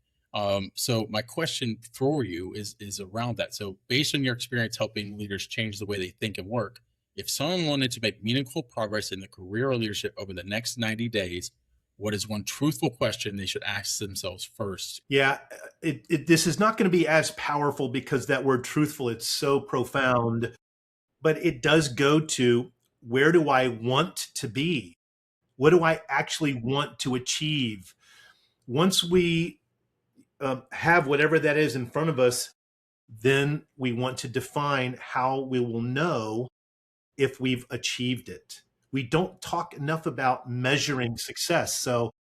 So my question for you is around that. So based on your experience helping leaders change the way they think and work, if someone wanted to make meaningful progress in their career or leadership over the next 90 days, what is one truthful question they should ask themselves first? Yeah, this is not going to be as powerful because that word truthful, it's so profound, but it does go to, where do I want to be? What do I actually want to achieve? Once we have whatever that is in front of us, then we want to define how we will know if we've achieved it. We don't talk enough about measuring success. So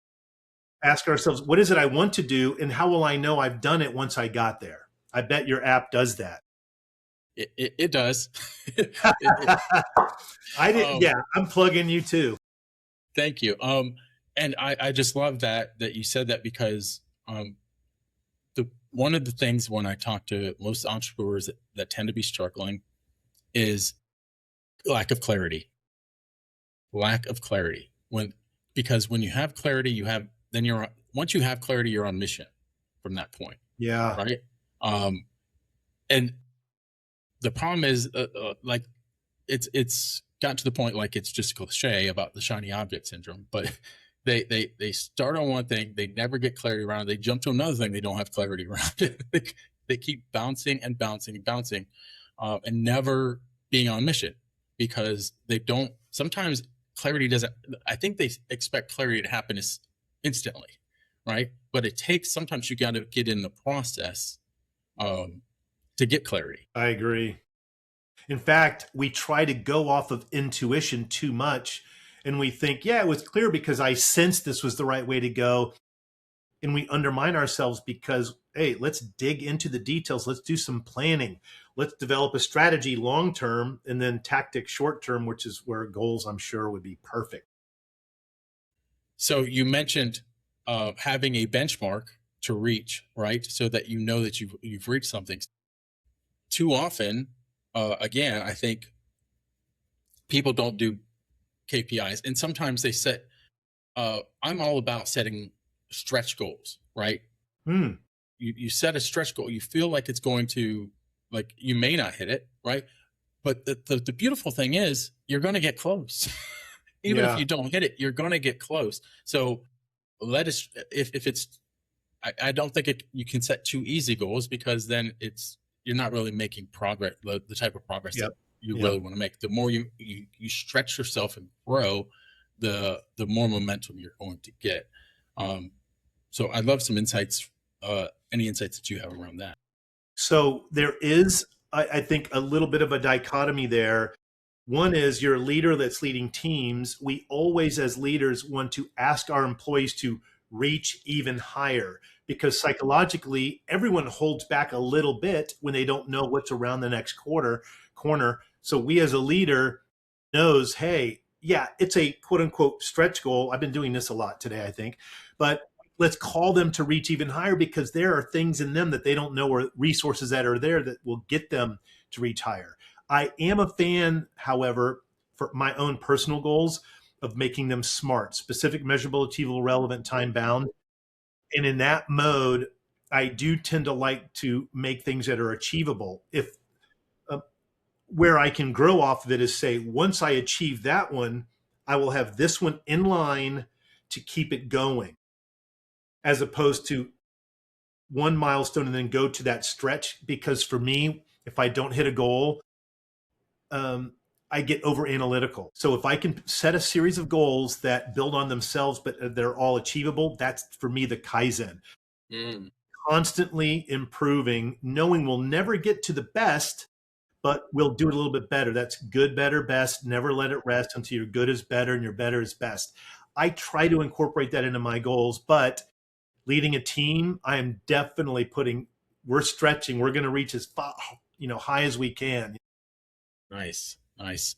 ask ourselves, what is it I want to do, and how will I know I've done it once I got there? I bet your app does that. It does. I didn't. Yeah, I'm plugging you too. Thank you. And I just love that you said that, because one of the things when I talk to most entrepreneurs that tend to be struggling is lack of clarity. Because when you have clarity, once you have clarity, you're on mission from that point. Yeah. Right. And the problem is like it's gotten to the point, like it's just a cliche about the shiny object syndrome, but they start on one thing, they never get clarity around it, they jump to another thing, they don't have clarity around it. They keep bouncing and bouncing and bouncing, and never being on mission, because they don't, sometimes clarity doesn't, I think they expect clarity to happen instantly, right? But it takes, sometimes you got to get in the process to get clarity. I agree. In fact, we try to go off of intuition too much, and we think, yeah, it was clear because I sensed this was the right way to go. And we undermine ourselves because, hey, let's dig into the details. Let's do some planning. Let's develop a strategy long-term, and then tactics short-term, which is where goals, I'm sure, would be perfect. So you mentioned having a benchmark to reach, right? So that you know that you've reached something. Too often, again, I think people don't do KPIs, and sometimes they set, I'm all about setting stretch goals, right? You set a stretch goal, you feel like it's going to, like, you may not hit it, right? But the beautiful thing is you're going to get close. Even if you don't hit it, you're going to get close. So let us, if it's, I don't think you can set too easy goals, because then you're not really making progress, the type of progress that you really want to make. The more you stretch yourself and grow, the more momentum you're going to get. So I'd love some insights, any insights that you have around that. So there is, I think, a little bit of a dichotomy there. One is, you're a leader that's leading teams. We always, as leaders, want to ask our employees to reach even higher, because psychologically, everyone holds back a little bit when they don't know what's around the next corner. So we, as a leader, knows, hey, yeah, it's a quote unquote stretch goal. I've been doing this a lot today, I think, but let's call them to reach even higher, because there are things in them that they don't know, or resources that are there that will get them to reach higher. I am a fan, however, for my own personal goals, of making them SMART: specific, measurable, achievable, relevant, time bound. And in that mode, I do tend to like to make things that are achievable. If where I can grow off of it is, say, once I achieve that one, I will have this one in line to keep it going, as opposed to one milestone and then go to that stretch. Because for me, if I don't hit a goal, I get over analytical. So if I can set a series of goals that build on themselves, but they're all achievable, that's for me the Kaizen. Constantly improving, knowing we'll never get to the best, but we'll do it a little bit better. That's good, better, best. Never let it rest until your good is better and your better is best. I try to incorporate that into my goals, but leading a team, I am definitely we're stretching. We're going to reach as far, high as we can. Nice, nice.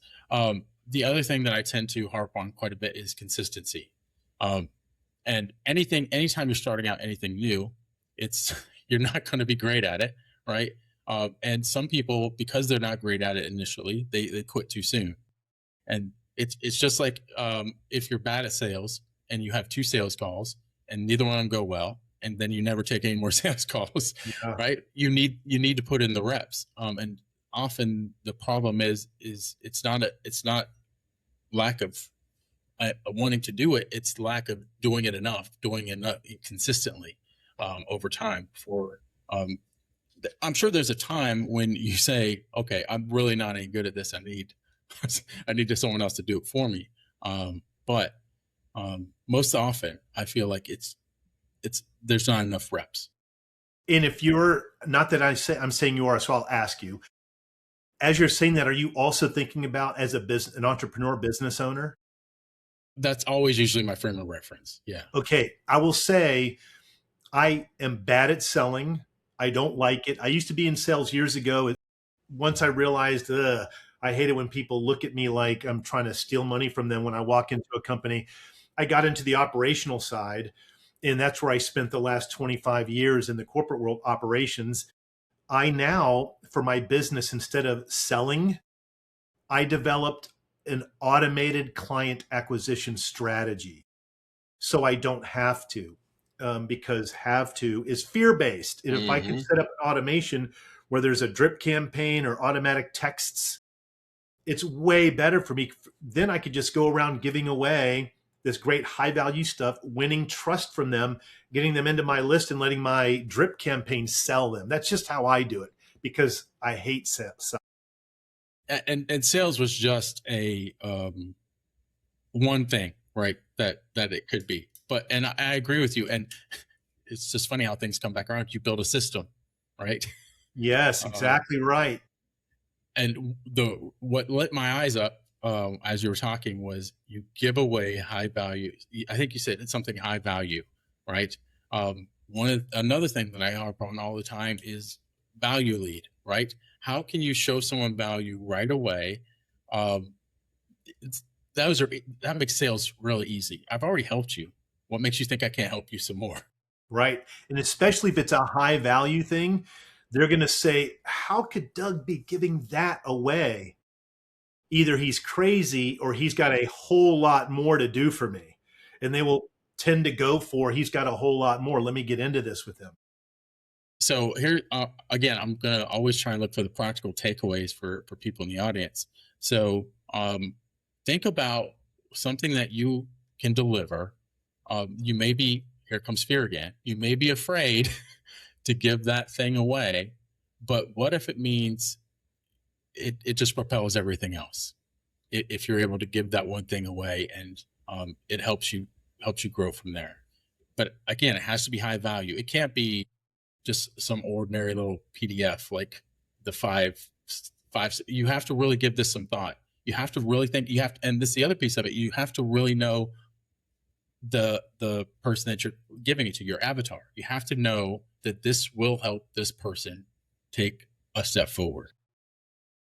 The other thing that I tend to harp on quite a bit is consistency. Um, and anytime you're starting out anything new, it's you're not going to be great at it, right? And some people, because they're not great at it initially, they quit too soon. And it's just like if you're bad at sales and you have two sales calls and neither one of them go well, and then you never take any more sales calls, Yeah. right? You need to put in the reps. And often the problem is it's not lack of wanting to do it. It's lack of doing enough consistently over time. For um, I'm sure there's a time when you say, okay, I'm really not any good at this. I need just someone else to do it for me. But most often, I feel like it's there's not enough reps. And if you're not that I'm saying you are, so I'll ask you, as you're saying that, are you also thinking about as an entrepreneur, business owner? That's always usually my frame of reference. Yeah. Okay. I will say I am bad at selling. I don't like it. I used to be in sales years ago. Once I realized, I hate it when people look at me like I'm trying to steal money from them when I walk into a company. I got into the operational side, and that's where I spent the last 25 years in the corporate world, operations. I now, for my business, instead of selling, I developed an automated client acquisition strategy. So I don't have to, because have to is fear based. And if I could set up an automation where there's a drip campaign or automatic texts, it's way better for me. Then I could just go around giving away this great high value stuff, winning trust from them, getting them into my list, and letting my drip campaign sell them. That's just how I do it because I hate sales. And sales was just a one thing, right? That it could be. But and I agree with you. And it's just funny how things come back around. You build a system, right? Yes, exactly right. And what lit my eyes up as you were talking was you give away high value. I think you said it's something high value, right? Another thing that I harp on all the time is value lead, right? How can you show someone value right away? Um, that makes sales really easy. I've already helped you. What makes you think I can't help you some more? Right. And especially if it's a high value thing, they're going to say, how could Doug be giving that away? Either he's crazy or he's got a whole lot more to do for me. And they will tend to go for, he's got a whole lot more. Let me get into this with him. So here again, I'm gonna always try and look for the practical takeaways for people in the audience. So think about something that you can deliver. You may be, here comes fear again. You may be afraid to give that thing away, but what if it means it just propels everything else? If you're able to give that one thing away, and it helps you grow from there. But again, it has to be high value. It can't be just some ordinary little PDF like the five. You have to really give this some thought. You have to really think. You have to, and this is the other piece of it. You have to really know the person that you're giving it to, your avatar. You have to know that this will help this person take a step forward.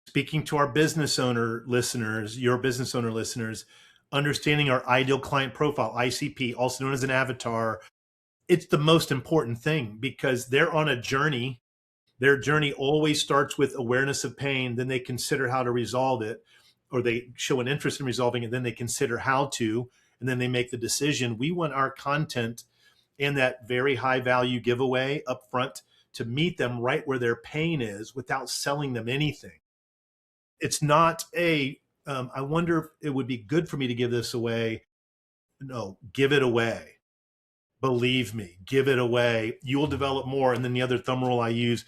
Speaking to our business owner listeners, your business owner listeners, understanding our ideal client profile, ICP, also known as an avatar, it's the most important thing because they're on a journey. Their journey always starts with awareness of pain. Then they consider how to resolve it, or they show an interest in resolving it. Then they consider how to, and then they make the decision. We want our content and that very high value giveaway up front to meet them right where their pain is without selling them anything. It's not I wonder if it would be good for me to give this away. No, give it away. Believe me, give it away. You will develop more. And then the other thumb rule I use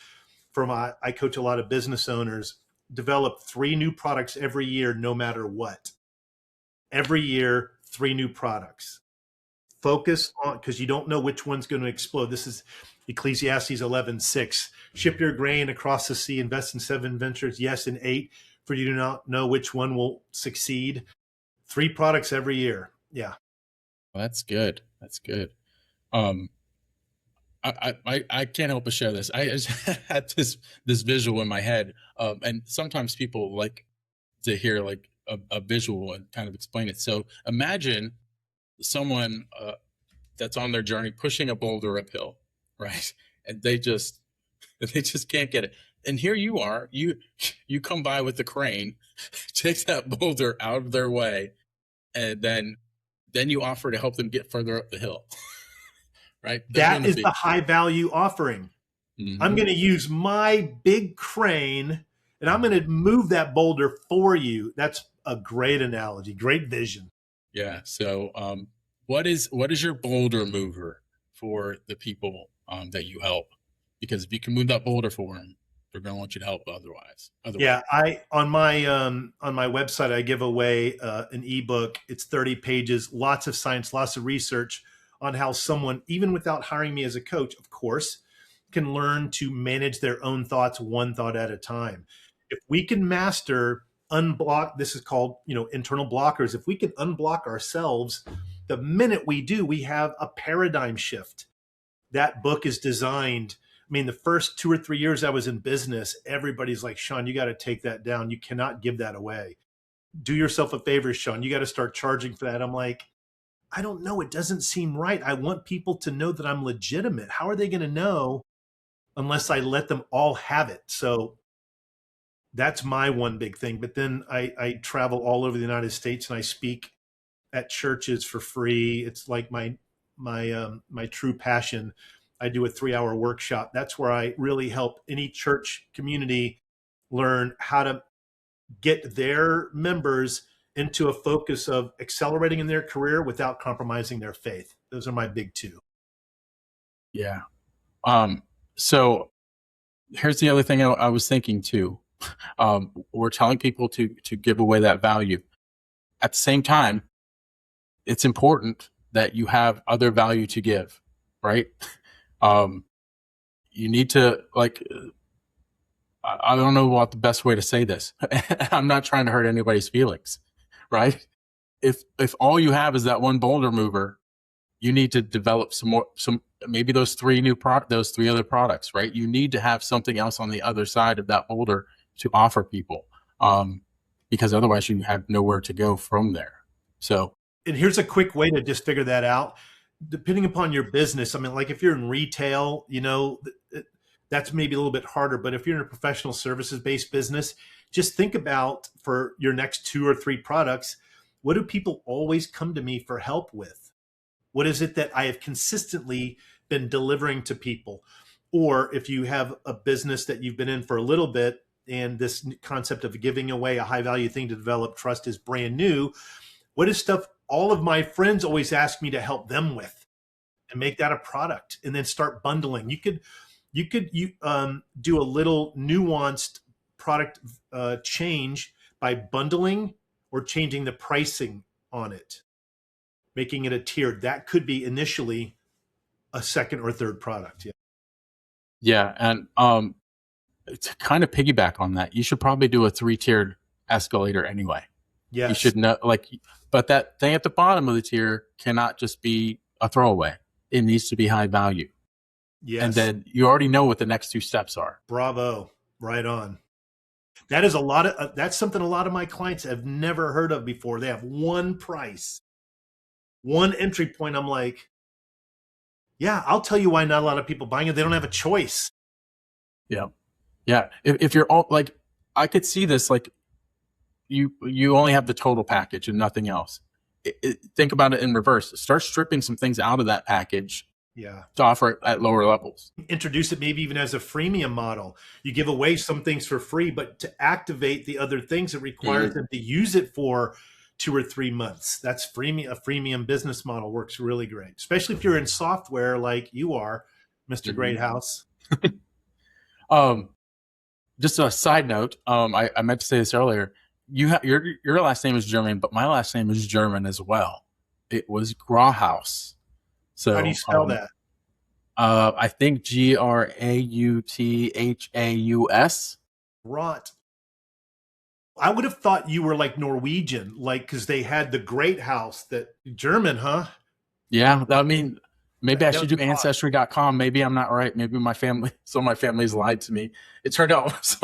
I coach a lot of business owners, develop 3 new products every year, no matter what. Every year, 3 new products. Focus on, because you don't know which one's going to explode. This is Ecclesiastes 11:6. Ship your grain across the sea, invest in 7 ventures, yes, in 8, for you do not know which one will succeed. 3 products every year. Yeah. Well, that's good. That's good. I can't help but share this. I just had this visual in my head, and sometimes people like to hear like a visual and kind of explain it. So imagine someone that's on their journey pushing a boulder uphill, right? And they just can't get it. And here you are, you come by with the crane, takes that boulder out of their way, and then you offer to help them get further up the hill. Right? That is the high value offering. Mm-hmm. I'm going to use my big crane and I'm going to move that boulder for you. That's a great analogy, great vision. Yeah. So what is your boulder mover for the people that you help? Because if you can move that boulder for them, they're going to want you to help otherwise. Yeah, on my website, I give away an ebook. It's 30 pages, lots of science, lots of research on how someone, even without hiring me as a coach, of course, can learn to manage their own thoughts one thought at a time. If we can master unblock, this is called, internal blockers. If we can unblock ourselves, the minute we do, we have a paradigm shift. That book is designed. I mean, the first 2 or 3 years I was in business, everybody's like, Shawn, you got to take that down. You cannot give that away. Do yourself a favor, Shawn. You got to start charging for that. I'm like, I don't know. It doesn't seem right. I want people to know that I'm legitimate. How are they going to know unless I let them all have it? So that's my one big thing. But then I travel all over the United States and I speak at churches for free. It's like my true passion. I do a 3-hour workshop. That's where I really help any church community learn how to get their members into a focus of accelerating in their career without compromising their faith. Those are my big two. Yeah. So here's the other thing I was thinking too. We're telling people to give away that value. At the same time, it's important that you have other value to give, right? You need to, like, I don't know what the best way to say this. I'm not trying to hurt anybody's feelings, right? If all you have is that one boulder mover, you need to develop maybe those three other products, right? You need to have something else on the other side of that boulder to offer people, because otherwise you have nowhere to go from there. So, and here's a quick way to just figure that out. Depending upon your business, I mean, like if you're in retail, that's maybe a little bit harder. But if you're in a professional services-based business, just think about for your next 2 or 3 products, what do people always come to me for help with? What is it that I have consistently been delivering to people? Or if you have a business that you've been in for a little bit and this concept of giving away a high value thing to develop trust is brand new, what is stuff all of my friends always ask me to help them with, and make that a product and then start bundling? You could do a little nuanced product change by bundling or changing the pricing on it, making it a tiered. That could be initially a second or third product. Yeah. And to kind of piggyback on that, you should probably do a 3-tiered escalator anyway. Yes. You should know, but that thing at the bottom of the tier cannot just be a throwaway. It needs to be high value. Yes. And then you already know what the next 2 steps are. Bravo. Right on. That is that's something a lot of my clients have never heard of before. They have one price, one entry point. I'm like, yeah, I'll tell you why not a lot of people buying it. They don't have a choice. Yeah. Yeah. If you're all like, I could see this, like you only have the total package and nothing else. Think about it in reverse. Start stripping some things out of that package. Yeah. To offer it at lower levels. Introduce it maybe even as a freemium model. You give away some things for free, but to activate the other things, it requires them to use it for 2 or 3 months. That's a freemium business model works really great, especially if you're in software like you are, Mr. Greathouse. Just a side note, I meant to say this earlier. Your last name is German, but my last name is German as well. It was Grauhaus. So how do you spell that? I think Grauthaus. Rot. I would have thought you were like Norwegian, like because they had the Greathouse. That German, huh? Yeah, I mean, Maybe I That should was do a thought. ancestry.com. Maybe I'm not right. Maybe some of my family's lied to me. It turned out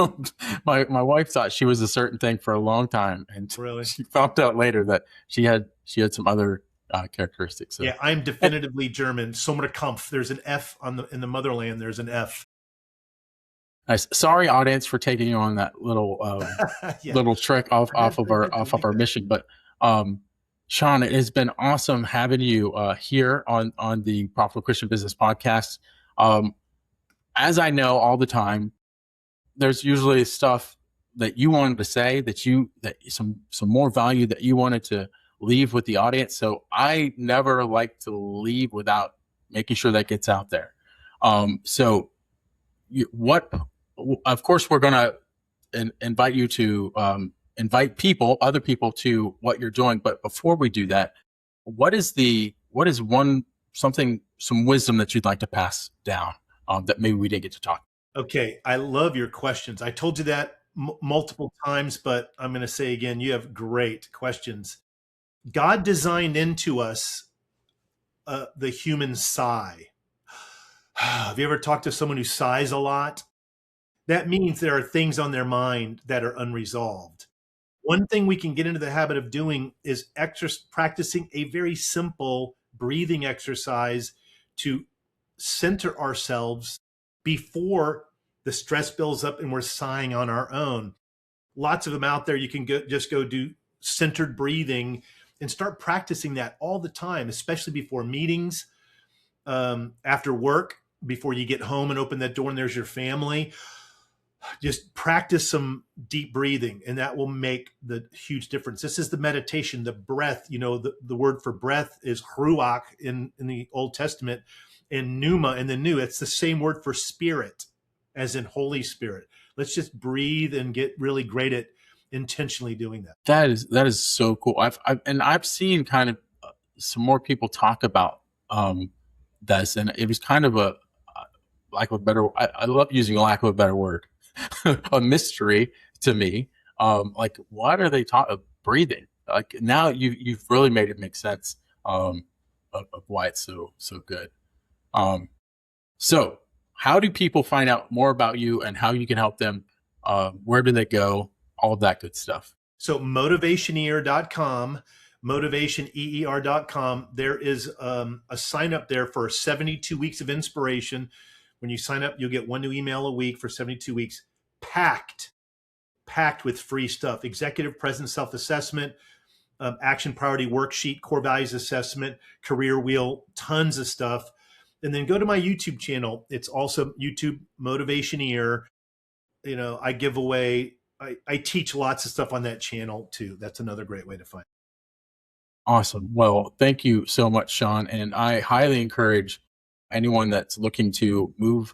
my wife thought she was a certain thing for a long time, and Really? she found out later that she had some other characteristics. So. Yeah, I'm definitively German. Sommerkamp. There's an F in the motherland. There's an F. Nice. Sorry, audience, for taking you on that little Yeah. little trick off of our mission. But Shawn, it has been awesome having you here on the Profitable Christian Business Podcast. As I know all the time, there's usually stuff that you wanted to say, that some more value that you wanted to leave with the audience. So I never like to leave without making sure that gets out there. So of course, we're going to invite you to invite other people to what you're doing. But before we do that, what is some wisdom that you'd like to pass down that maybe we didn't get to talk? Okay. I love your questions. I told you that multiple times, but I'm going to say again, you have great questions. God designed into us the human sigh. Have you ever talked to someone who sighs a lot? That means there are things on their mind that are unresolved. One thing we can get into the habit of doing is practicing a very simple breathing exercise to center ourselves before the stress builds up and we're sighing on our own. Lots of them out there. You can just go do centered breathing and start practicing that all the time, especially before meetings, after work, before you get home and open that door and there's your family. Just practice some deep breathing, and that will make the huge difference. This is the meditation, the breath. The word for breath is ruach in the Old Testament, and pneuma in the New. It's the same word for spirit, as in Holy Spirit. Let's just breathe and get really great at intentionally doing that. That is so cool. I've seen kind of some more people talk about this, and it was kind of a lack of a better. I love using lack of a better word. A mystery to me. Like, what are they talking? Breathing. Like, now you've really made it make sense of why it's so good. So how do people find out more about you and how you can help them? Where do they go? All of that good stuff. So motivationeer.com, motivationeer.com. There is a sign up there for 72 weeks of inspiration. When you sign up, you'll get one new email a week for 72 weeks, packed with free stuff. Executive presence self-assessment, action priority worksheet, core values assessment, career wheel, tons of stuff. And then go to my YouTube channel. It's also YouTube Motivationeer. I give away, I teach lots of stuff on that channel too. That's another great way to find it. Awesome. Well, thank you so much, Shawn. And I highly encourage anyone that's looking to move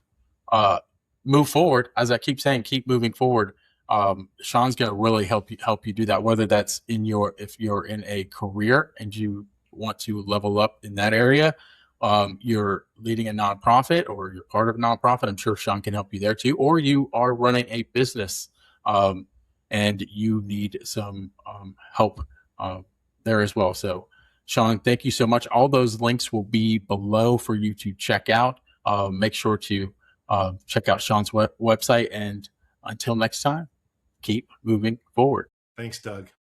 forward. As I keep saying, keep moving forward. Shawn's going to really help you do that, whether that's if you're in a career and you want to level up in that area, you're leading a nonprofit or you're part of a nonprofit. I'm sure Shawn can help you there too, or you are running a business, and you need some help there as well. So Shawn, thank you so much. All those links will be below for you to check out. Make sure to check out Shawn's website. And until next time, keep moving forward. Thanks, Doug.